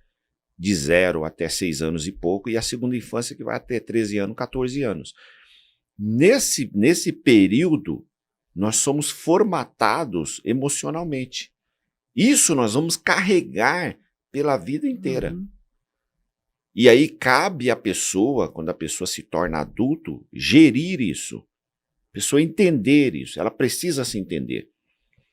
de 0 até 6 anos e pouco e a segunda infância que vai até 13 anos, 14 anos. Nesse período, nós somos formatados emocionalmente. Isso nós vamos carregar pela vida inteira. E aí cabe à pessoa, quando a pessoa se torna adulto, gerir isso. A pessoa entender isso. Ela precisa se entender.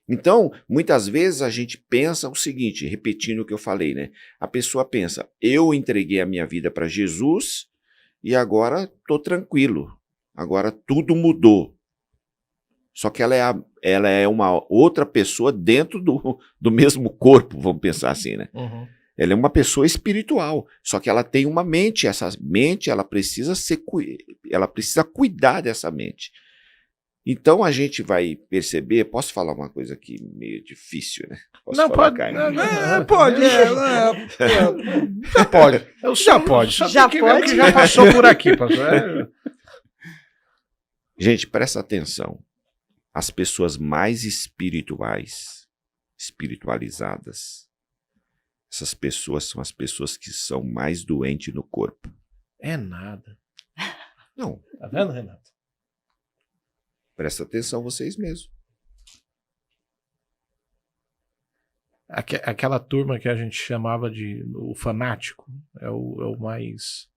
Então, muitas vezes a gente pensa o seguinte, repetindo o que eu falei, né? A pessoa pensa, eu entreguei a minha vida para Jesus e agora estou tranquilo. Agora tudo mudou. Só que ela é uma outra pessoa dentro do mesmo corpo, vamos pensar assim, né? Ela é uma pessoa espiritual, só que ela tem uma mente. Essa mente, ela precisa cuidar dessa mente. Então a gente vai perceber, posso falar uma coisa aqui meio difícil, né? Não, pode. Pode. Já pode. Já pode. Já pode. Que já passou por aqui, pastor. Gente, presta atenção. As pessoas mais espiritualizadas, essas pessoas são as pessoas que são mais doentes no corpo. É nada. Não. Tá vendo, Renato? Presta atenção vocês mesmos. Aquela turma que a gente chamava de o fanático é o mais...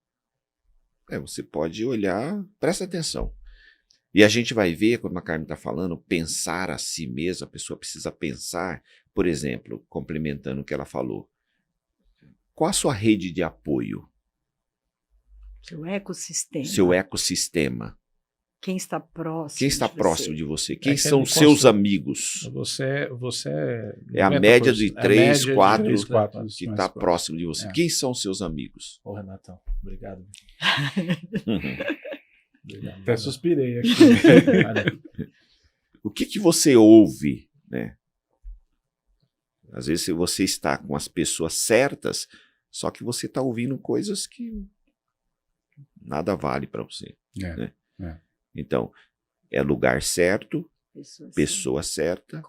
Você pode olhar, presta atenção. E a gente vai ver, quando a Carmen está falando, pensar a si mesma, a pessoa precisa pensar, por exemplo, complementando o que ela falou, qual a sua rede de apoio? Seu ecossistema. Seu ecossistema. Quem está próximo Quem está de próximo você? de você? Quem são os seus amigos? Você é a média de 3, 4 4 que está próximo de você. Quem são os seus amigos? Ô, Renatão, obrigado. Obrigado. Até suspirei aqui. O que você ouve, né? Às vezes você está com as pessoas certas, só que você está ouvindo coisas que nada vale para você. Né? Então, é lugar certo, pessoa certa,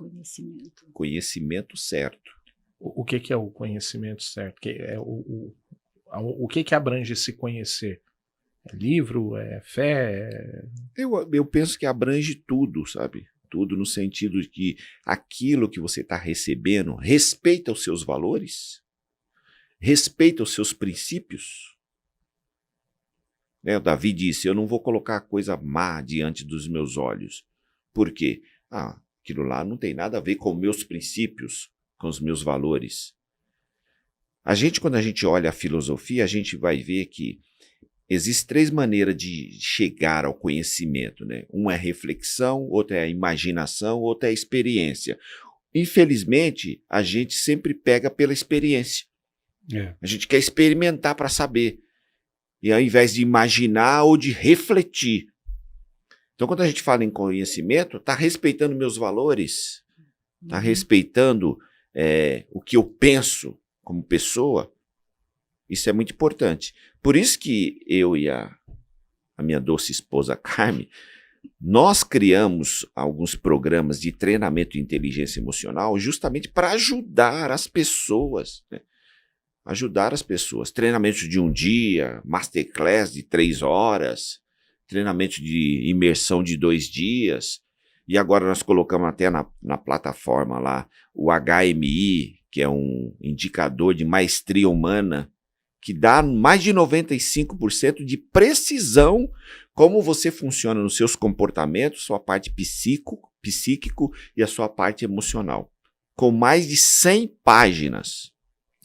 conhecimento certo. O que é o conhecimento certo? O que abrange esse conhecer? É livro? É fé? Eu penso que abrange tudo, sabe? Tudo no sentido de que aquilo que você está recebendo respeita os seus valores, respeita os seus princípios. O Davi disse, eu não vou colocar coisa má diante dos meus olhos. Por quê? Aquilo lá não tem nada a ver com meus princípios, com os meus valores. Quando a gente olha a filosofia, a gente vai ver que existem 3 maneiras de chegar ao conhecimento, né? Uma é reflexão, outra é a imaginação, outra é a experiência. Infelizmente, a gente sempre pega pela experiência. A gente quer experimentar para saber. E ao invés de imaginar ou de refletir. Então, quando a gente fala em conhecimento, está respeitando meus valores, está respeitando o que eu penso como pessoa. Isso é muito importante. Por isso que eu e a minha doce esposa Carmen, nós criamos alguns programas de treinamento de inteligência emocional justamente para ajudar as pessoas, né? Ajudar as pessoas. Treinamento de 1 dia, masterclass de 3 horas, treinamento de imersão de 2 dias. E agora nós colocamos até na plataforma lá o HMI, que é um indicador de maestria humana, que dá mais de 95% de precisão como você funciona nos seus comportamentos, sua parte psíquico e a sua parte emocional. Com mais de 100 páginas.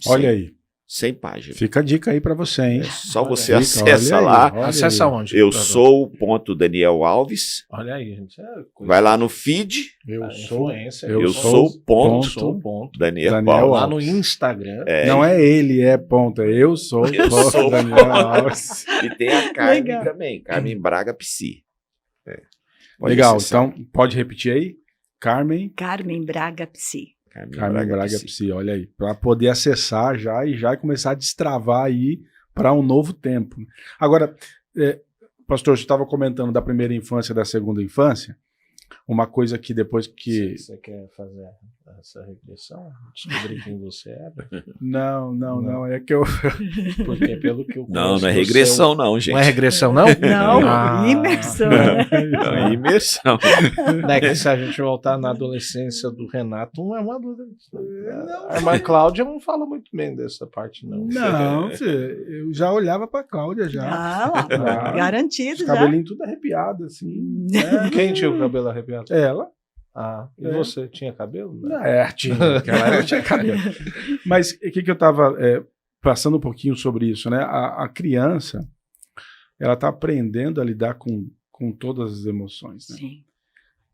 Olha aí. 100 páginas. Fica a dica aí para você, hein? Só Olha você aí, acessa lá. Acessa onde? Eu sou o ponto Daniel Alves. Olha aí, gente. Vai lá no feed. Eu A sou. influência. Eu sou o ponto Sou o ponto. Daniel Daniel Alves. Lá no Instagram. Não é ele, é ponta. Eu sou Eu ponto sou Daniel Alves. E tem a Carmen Legal. também. Carmen Braga Psi. Pode Legal, acessar. então pode repetir aí? Carmen Braga Psi. Braga Psi, olha aí, para poder acessar já e já começar a destravar aí para um novo tempo. Agora, pastor, você estava comentando da primeira infância e da segunda infância, uma coisa que depois que... Você quer fazer essa regressão? Descobrir quem você era? Não, é que eu... Porque pelo que eu Não, conheço, não é você regressão não, gente. Não é regressão, não? Não, Ah. imersão, né? Não, é imersão. Não é que se a gente voltar na adolescência do Renato, não é uma adolescência. A irmã Cláudia não fala muito bem dessa parte, não. Não, eu já olhava para Cláudia já. Ah, lá, Ah, garantido Os já. cabelinhos tudo arrepiado, assim. né? Quem tinha o cabelo arrepiado? Ela. Ah, e É. você tinha cabelo? Não. Tinha. Naquela época tinha cabelo. Mas o que eu estava passando um pouquinho sobre isso, né? A criança, ela está aprendendo a lidar com todas as emoções, né? Sim.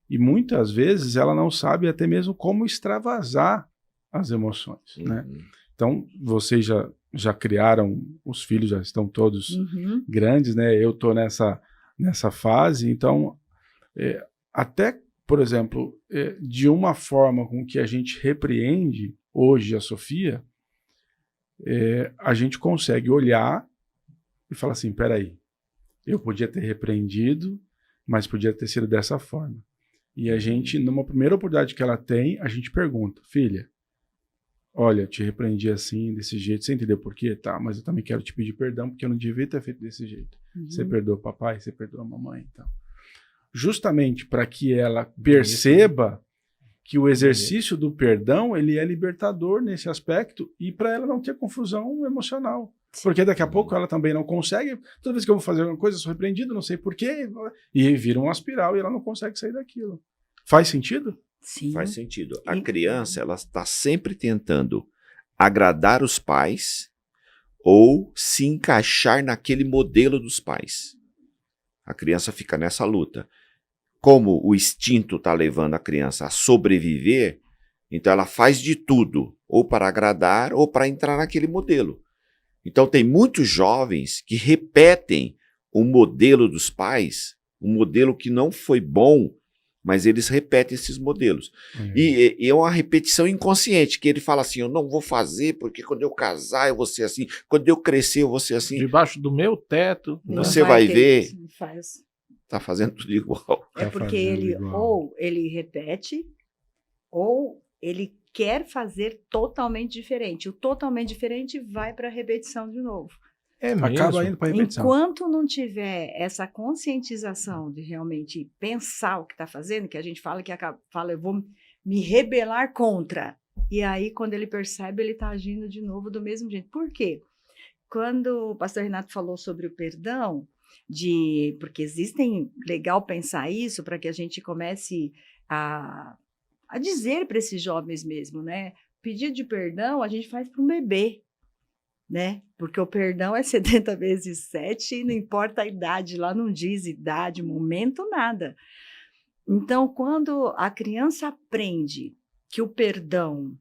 E muitas vezes ela não sabe até mesmo como extravasar as emoções, né? Então, vocês já criaram, os filhos já estão todos Uhum. grandes, né? Eu estou nessa fase, então, até, por exemplo, de uma forma com que a gente repreende hoje a Sofia, a gente consegue olhar e falar assim, peraí, eu podia ter repreendido, mas podia ter sido dessa forma. E a gente, numa primeira oportunidade que ela tem, a gente pergunta, filha, olha, eu te repreendi assim, desse jeito, você entendeu por quê? Tá, mas eu também quero te pedir perdão, porque eu não devia ter feito desse jeito. Você perdoa o papai, você perdoa a mamãe, então. Justamente para que ela perceba que o exercício do perdão, ele é libertador nesse aspecto e para ela não ter confusão emocional. Porque daqui a pouco ela também não consegue, toda vez que eu vou fazer uma coisa, eu sou repreendido, não sei porquê, e vira uma espiral e ela não consegue sair daquilo. Faz sentido? Sim. Faz sentido. A criança, ela está sempre tentando agradar os pais ou se encaixar naquele modelo dos pais. A criança fica nessa luta. Como o instinto está levando a criança a sobreviver, então ela faz de tudo, ou para agradar ou para entrar naquele modelo. Então tem muitos jovens que repetem o modelo dos pais, um modelo que não foi bom, mas eles repetem esses modelos. E é uma repetição inconsciente, que ele fala assim, eu não vou fazer porque quando eu casar eu vou ser assim, quando eu crescer eu vou ser assim. Debaixo do meu teto. Não Você vai ter ver. isso, não faz. Tá fazendo tudo igual. É Tá porque fazendo ele igual. ou ele repete ou ele quer fazer totalmente diferente. O totalmente diferente vai para a repetição de novo. É mesmo. Acaba indo para repetição. Enquanto não tiver essa conscientização de realmente pensar o que está fazendo, que a gente fala fala, eu vou me rebelar contra. E aí, quando ele percebe, ele está agindo de novo do mesmo jeito. Por quê? Quando o pastor Renato falou sobre o perdão, porque legal pensar isso para que a gente comece a dizer para esses jovens mesmo, né? Pedido de perdão a gente faz para um bebê, né? Porque o perdão é 70 vezes 7 e não importa a idade, lá não diz idade, momento, nada. Então, quando a criança aprende que o perdão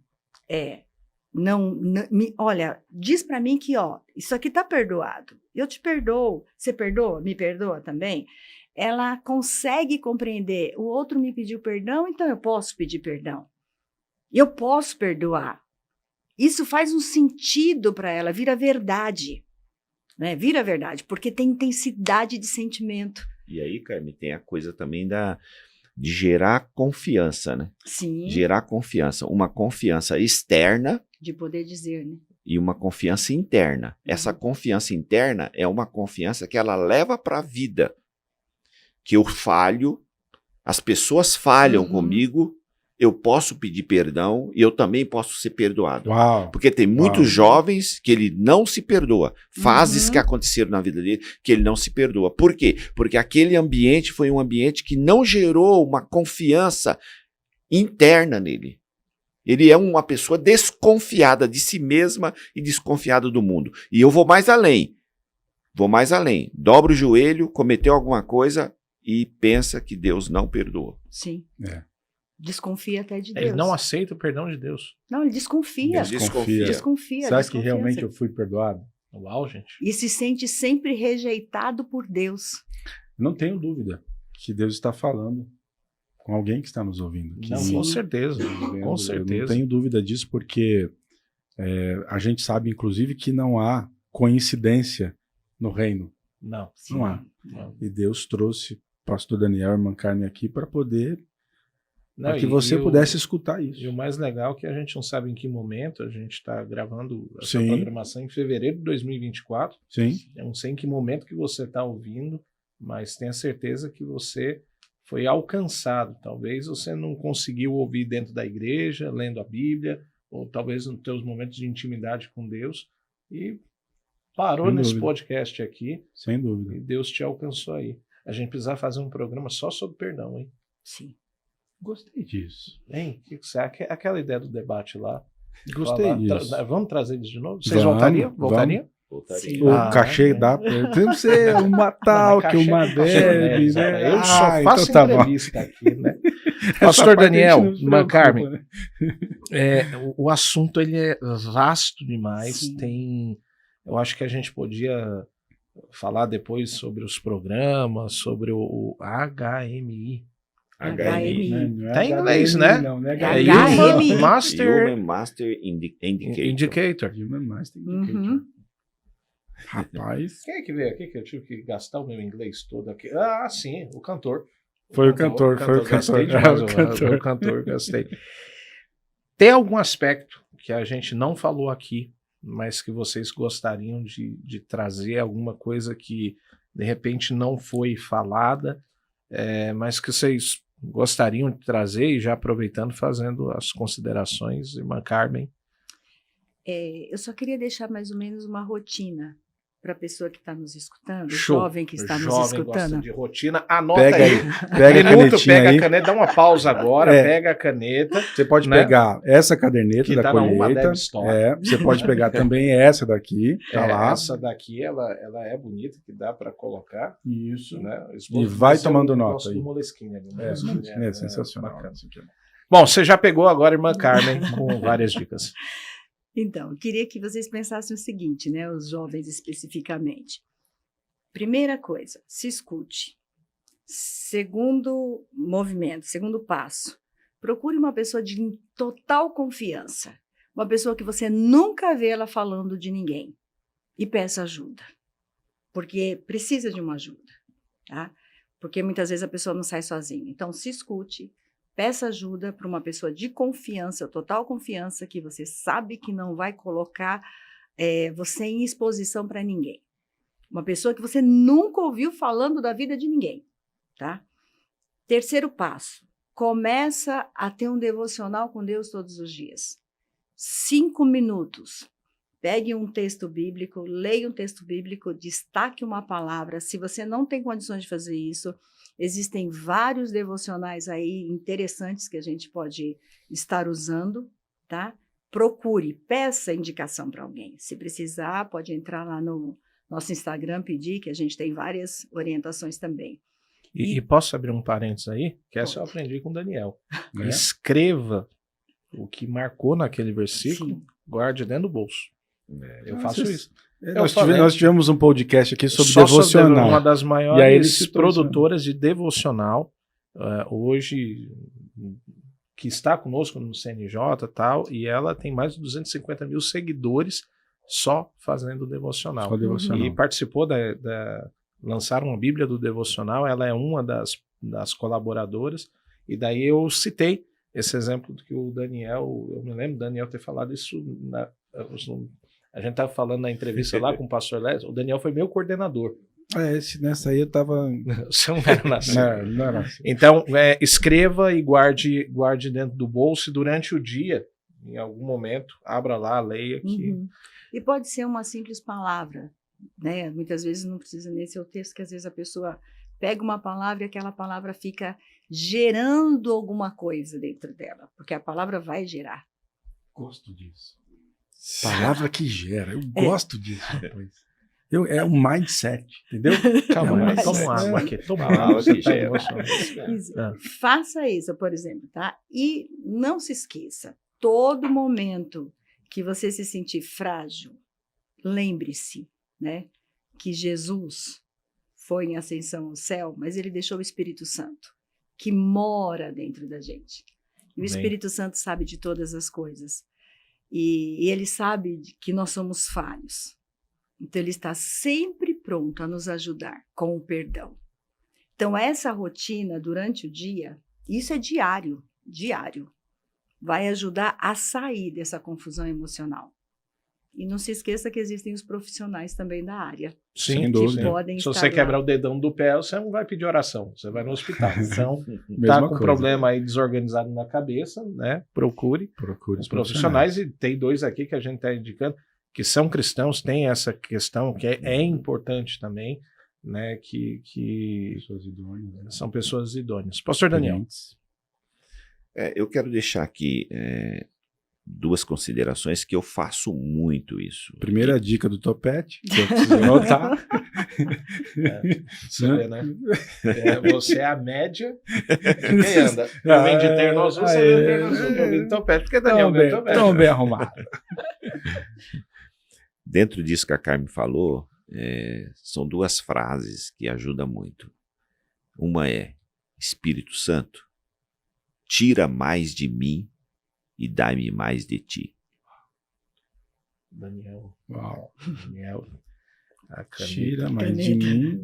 olha, diz para mim que, isso aqui está perdoado, eu te perdoo, você perdoa, me perdoa também, ela consegue compreender, o outro me pediu perdão, então eu posso pedir perdão, eu posso perdoar. Isso faz um sentido para ela, vira verdade, né? Vira verdade, porque tem intensidade de sentimento. E aí, Carmen, tem a coisa também de gerar confiança, né? Sim. Gerar confiança. Uma confiança externa De poder dizer, né? e uma confiança interna. Essa confiança interna é uma confiança que ela leva para a vida. Que eu falho, as pessoas falham comigo, eu posso pedir perdão e eu também posso ser perdoado. Uau. Porque tem muitos jovens que ele não se perdoa. Fases que aconteceram na vida dele que ele não se perdoa. Por quê? Porque aquele ambiente foi um ambiente que não gerou uma confiança interna nele. Ele é uma pessoa desconfiada de si mesma e desconfiada do mundo. E eu vou mais além. Dobra o joelho, cometeu alguma coisa e pensa que Deus não perdoa. Sim. É. Desconfia até de Deus. Ele não aceita o perdão de Deus. Não, ele desconfia. Ele desconfia. Desconfia. Será que realmente eu fui perdoado? Uau, gente. E se sente sempre rejeitado por Deus. Não tenho dúvida que Deus está falando com alguém que está nos ouvindo. Não, Sim. com certeza. Com Eu não certeza. tenho dúvida disso, porque a gente sabe, inclusive, que não há coincidência no reino. Não. Não há. Não. E Deus trouxe o pastor Daniel e irmã Carmen aqui para poder, Não, para que e- você e o- pudesse escutar E isso. o mais legal é que a gente não sabe em que momento a gente está gravando essa Sim. programação em fevereiro de 2024. Sim, Eu não sei em que momento que você está ouvindo, mas tenha certeza que você foi alcançado. Talvez você não conseguiu ouvir dentro da igreja, lendo a Bíblia, ou talvez nos teus momentos de intimidade com Deus, e parou Sem nesse dúvida. podcast aqui sem dúvida. e Deus te alcançou aí. A gente precisa fazer um programa só sobre perdão, hein? Sim. Gostei disso. Hein? O que você acha? Aquela ideia do debate lá. Gostei Falar- disso. Vamos trazer eles de novo? Vocês Vamos, voltariam? Voltariam? Voltaria. Sim. O Ah, cachê é. dá pra... Tem que ser uma tal, que cachê- uma cachê deve, não é, né? Eu só faço então tá bom. entrevista aqui, né? Essa Pastor parte a gente Daniel, não se irmã preocupa, Carmen, né? o assunto ele é vasto demais. Sim. Eu acho que a gente podia falar depois sobre os programas, sobre o HMI. HMI. Né? Não é Tá em HMI, inglês, né? Não, não é É HMI. HMI. Human Master Human Master Indicator. Indicator. Human Master Indicator. Uhum. Rapaz, Quem é que veio aqui que eu tive que gastar o meu inglês todo aqui? Ah, sim, o cantor. Foi o cantor, Gastei é, demais, o cantor. o cantor, gastei. Tem algum aspecto que a gente não falou aqui, mas que vocês gostariam de trazer, alguma coisa que de repente não foi falada, mas que vocês gostariam de trazer, e já aproveitando, fazendo as considerações, irmã Carmen? Eu só queria deixar mais ou menos uma rotina para a pessoa que está nos escutando, o Show. jovem que está nos Jovem escutando. gosta de rotina, anota pega aí. aí. Pega a Minuto, canetinha pega aí. a caneta, dá uma pausa agora, É. pega a caneta. Você pode né? pegar essa caderneta Que da tá na Uma colheita. Deb Store. Você pode pegar também essa daqui. Tá lá. Essa daqui, ela é bonita, que dá para colocar. Isso. Né? E vai Mas eu tomando nota gosto aí. do Moleskine ali. É, Moleskine é sensacional. bacana. Bom, você já pegou agora, irmã Carmen, com várias dicas. Então, eu queria que vocês pensassem o seguinte, né, os jovens especificamente. Primeira coisa, se escute. Segundo movimento, segundo passo, procure uma pessoa de total confiança, uma pessoa que você nunca vê ela falando de ninguém, e peça ajuda, porque precisa de uma ajuda, tá? Porque muitas vezes a pessoa não sai sozinha. Então, se escute, peça ajuda para uma pessoa de confiança, total confiança, que você sabe que não vai colocar você em exposição para ninguém. Uma pessoa que você nunca ouviu falando da vida de ninguém, tá? Terceiro passo, começa a ter um devocional com Deus todos os dias. 5 minutos. Pegue um texto bíblico, leia um texto bíblico, destaque uma palavra. Se você não tem condições de fazer isso, existem vários devocionais aí interessantes que a gente pode estar usando, tá? Procure, peça indicação para alguém. Se precisar, pode entrar lá no nosso Instagram, pedir, que a gente tem várias orientações também. E posso abrir um parênteses aí? Que essa eu Pode. aprendi com o Daniel. Né? Escreva o que marcou naquele versículo, Sim. guarde dentro do bolso. Eu faço isso. Nós tivemos um podcast aqui sobre Só devocional. uma das E aí ele maiores citou isso, né? produtoras de devocional hoje, que está conosco no CNJ e tal, e ela tem mais de 250 mil seguidores só fazendo devocional. Só devocional. E participou lançaram uma Bíblia do devocional, ela é uma das colaboradoras, e daí eu citei esse exemplo que o Daniel, eu me lembro do Daniel ter falado isso, a gente estava falando na entrevista lá com o pastor Lésio, o Daniel foi meu coordenador. Nessa aí eu tava... Você não era nascido. Não era assim. Então, escreva e guarde dentro do bolso, e durante o dia, em algum momento, abra lá, leia que... Uhum. E pode ser uma simples palavra, né? Muitas vezes não precisa nem ser o texto, que às vezes a pessoa pega uma palavra e aquela palavra fica gerando alguma coisa dentro dela, porque a palavra vai gerar, Gosto disso. Palavra que gera. Eu gosto disso, rapaz. É um mindset, entendeu? Calma, É, toma água aqui. Toma Palavra água, você que tá gera. emocionado. Isso. Ah. Faça isso, por exemplo, tá? E não se esqueça, todo momento que você se sentir frágil, lembre-se, né, que Jesus foi em ascensão ao céu, mas ele deixou o Espírito Santo, que mora dentro da gente. E o Amém. Espírito Santo sabe de todas as coisas. E ele sabe que nós somos falhos. Então, ele está sempre pronto a nos ajudar com o perdão. Então, essa rotina durante o dia, isso é diário, vai ajudar a sair dessa confusão emocional. E não se esqueça que existem os profissionais também da área. Sim, Sem que dúvida. podem se estar você lá. quebrar o dedão do pé, você não vai pedir oração, você vai no hospital. Então, tá Mesma com coisa. problema aí desorganizado na cabeça, né? Procure os profissionais. E tem 2 aqui que a gente está indicando que são cristãos, tem essa questão que é importante também, né? Que Pessoas idôneas, né? são pessoas idôneas. Pastor Daniel. Experientes. Eu quero deixar aqui 2 considerações que eu faço muito isso. Primeira dica do topete, que eu preciso anotar. Você vê, né? Você é a média. Quem anda? Eu venho de terno azul, você vem de terno azul. Eu vim de topete, porque Daniel veio de topete. Tão bem arrumado. Dentro disso que a Carmen falou, são 2 frases que ajudam muito. Uma é: Espírito Santo, tira mais de mim e dá-me mais de ti. Daniel. Uau. Daniel. A caneta. Tira mais de mim.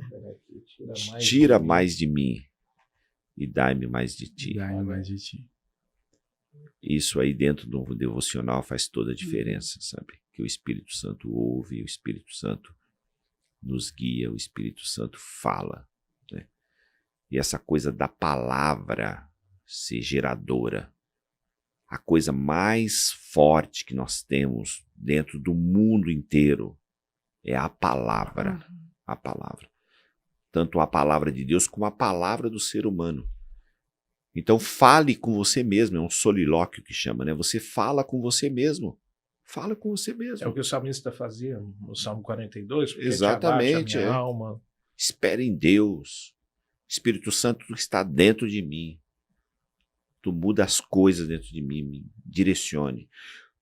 Tira mais de mim e dá-me mais de ti. Dá mais de ti. Isso aí dentro do devocional faz toda a diferença, sabe? Que o Espírito Santo ouve, o Espírito Santo nos guia, o Espírito Santo fala, né? E essa coisa da palavra ser geradora, a coisa mais forte que nós temos dentro do mundo inteiro é a palavra. A palavra. Tanto a palavra de Deus como a palavra do ser humano. Então fale com você mesmo, é um solilóquio que chama, né? Você fala com você mesmo. Fala com você mesmo. É o que o salmista fazia no Salmo 42. porque Exatamente, te abate a minha alma. Espere em Deus. Espírito Santo está dentro de mim. Tu muda as coisas dentro de mim, me direcione.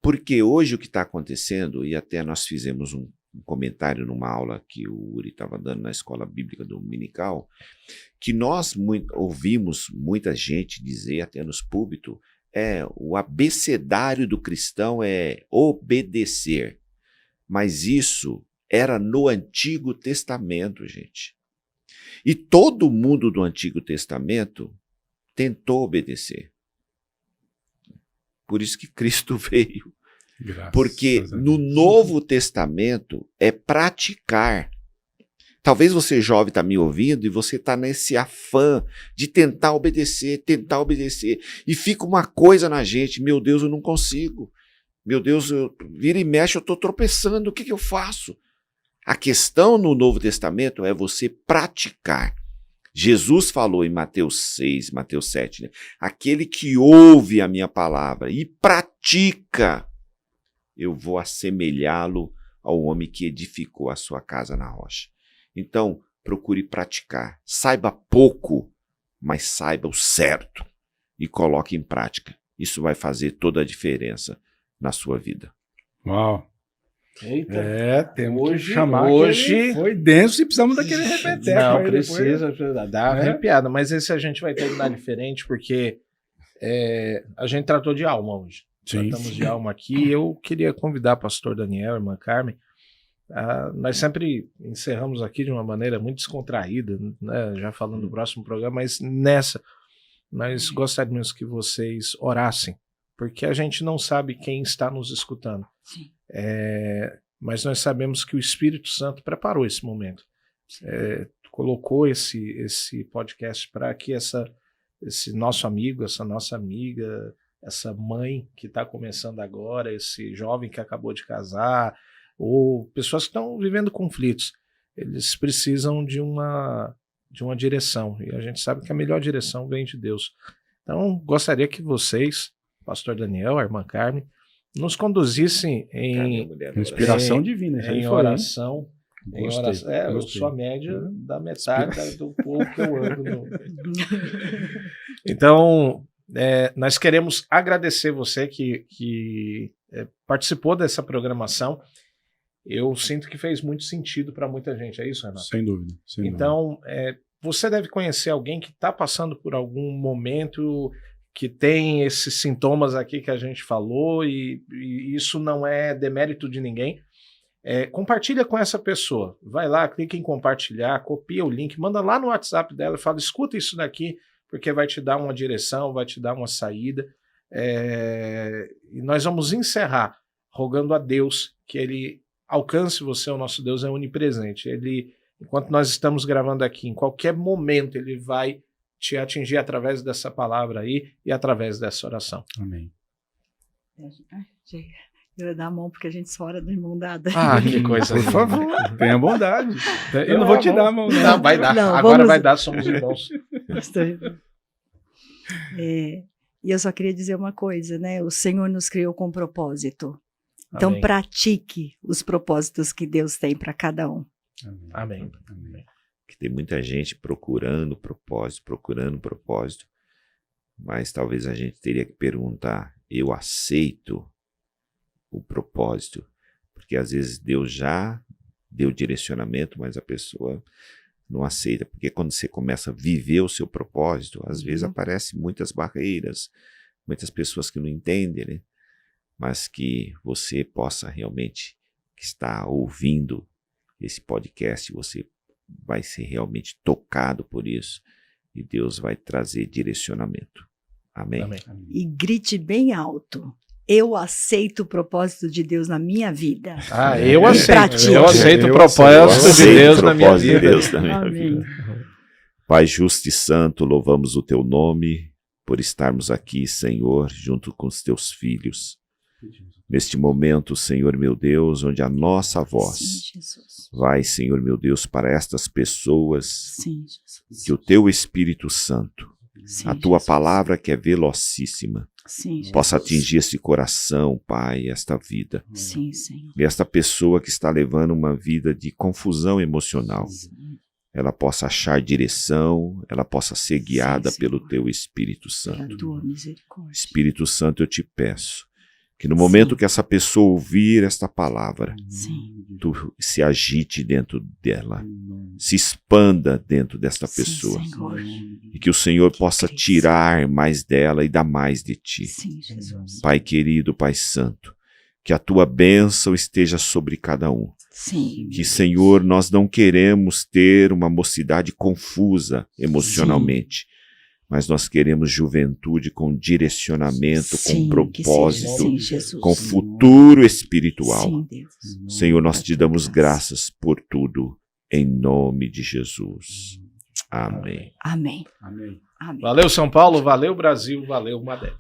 Porque hoje o que está acontecendo, e até nós fizemos um comentário numa aula que o Uri estava dando na escola bíblica dominical, que nós ouvimos muita gente dizer, até nos púlpitos, o abecedário do cristão é obedecer. Mas isso era no Antigo Testamento, gente. E todo mundo do Antigo Testamento tentou obedecer. Por isso que Cristo veio. Graças Porque a no Deus. Novo Testamento é praticar. Talvez você jovem está me ouvindo e você está nesse afã de tentar obedecer. E fica uma coisa na gente, meu Deus, eu não consigo. Meu Deus, vira e mexe, eu estou tropeçando, o que eu faço? A questão no Novo Testamento é você praticar. Jesus falou em Mateus 6, Mateus 7, né? Aquele que ouve a minha palavra e pratica, eu vou assemelhá-lo ao homem que edificou a sua casa na rocha. Então, procure praticar. Saiba pouco, mas saiba o certo e coloque em prática. Isso vai fazer toda a diferença na sua vida. Uau. Eita. Temos Hoje- que chamar. hoje- Foi denso e precisamos daquele repeteco. Não, aí depois. precisa dar É. arrepiada. Mas esse a gente vai terminar diferente, porque a gente tratou de alma hoje. Sim. Tratamos de alma aqui. Eu queria convidar o pastor Daniel, irmã Carmen. Nós sempre encerramos aqui de uma maneira muito descontraída, né? Já falando do próximo programa, mas nessa nós gostaríamos que vocês orassem, porque a gente não sabe quem está nos escutando. Sim. Mas nós sabemos que o Espírito Santo preparou esse momento. Colocou esse podcast para que esse nosso amigo, essa nossa amiga, essa mãe que está começando agora, esse jovem que acabou de casar, ou pessoas que estão vivendo conflitos, eles precisam de uma direção, e a gente sabe que a melhor direção vem de Deus. Então, gostaria que vocês, pastor Daniel, a irmã Carmen, nos conduzisse Cadê a em, mulher da Inspiração É, divina. isso aí em foi, hein? oração. Em Gostei, oração. Eu gostei. sou a média da metade do povo que eu ando. Então, nós queremos agradecer você que participou dessa programação. Eu sinto que fez muito sentido para muita gente. É isso, Renato? Sem dúvida. Sem dúvida. Então, você deve conhecer alguém que está passando por algum momento que tem esses sintomas aqui que a gente falou, e isso não é demérito de ninguém. Compartilha com essa pessoa. Vai lá, clica em compartilhar, copia o link, manda lá no WhatsApp dela e fala, escuta isso daqui, porque vai te dar uma direção, vai te dar uma saída. E nós vamos encerrar rogando a Deus que Ele alcance você. O nosso Deus é onipresente. Ele, enquanto nós estamos gravando aqui, em qualquer momento Ele vai te atingir através dessa palavra aí e através dessa oração. Amém. Eu ia dar a mão porque a gente só ora da mão dada. Ah, que coisa. Por favor, tenha bondade. Eu não vou te dar a mão. Não, vai dar. Não, Agora vamos- vai dar, somos irmãos. E eu só queria dizer uma coisa, né? O Senhor nos criou com propósito. Então, Amém. pratique os propósitos que Deus tem para cada um. Amém. Que tem muita gente procurando propósito, mas talvez a gente teria que perguntar, eu aceito o propósito? Porque às vezes Deus já deu direcionamento, mas a pessoa não aceita, porque quando você começa a viver o seu propósito, às vezes aparecem muitas barreiras, muitas pessoas que não entendem, né? Mas que você possa realmente, que está ouvindo esse podcast, você vai ser realmente tocado por isso e Deus vai trazer direcionamento. Amém? Amém. E grite bem alto. Eu aceito o propósito de Deus na minha vida. Ah, eu E aceito. pratique. Eu aceito o Eu propósito de aceito Deus o na minha propósito de vida. Deus na minha Amém. vida. Pai justo e santo, louvamos o teu nome por estarmos aqui, Senhor, junto com os teus filhos. Neste momento, Senhor meu Deus, onde a nossa voz Sim, Jesus. vai, Senhor meu Deus, para estas pessoas, Sim, Jesus. que o teu Espírito Santo, Sim, a tua Jesus. palavra que é velocíssima, Sim, Jesus. possa atingir esse coração, Pai, esta vida. Sim, Senhor. E esta pessoa que está levando uma vida de confusão emocional, ela possa achar direção, ela possa ser guiada Sim, pelo Senhor. teu Espírito Pela Santo. tua misericórdia. Espírito Santo, eu te peço que no momento Sim. que essa pessoa ouvir esta palavra, Sim. tu se agite dentro dela, se expanda dentro desta Sim, pessoa, Senhor. e que o Senhor Que possa cresça. tirar mais dela e dar mais de ti. Sim, Jesus. Pai querido, Pai santo, que a tua bênção esteja sobre cada um. Sim. Que, Senhor, nós não queremos ter uma mocidade confusa emocionalmente, mas nós queremos juventude com direcionamento, Sim, com que seja propósito, assim, Jesus. com futuro espiritual. Sim, Deus. Senhor, nós A te tua damos graça. graças por tudo, em nome de Jesus. Amém. Amém. Amém. Amém. Valeu, São Paulo. Valeu, Brasil. Valeu, Madeb.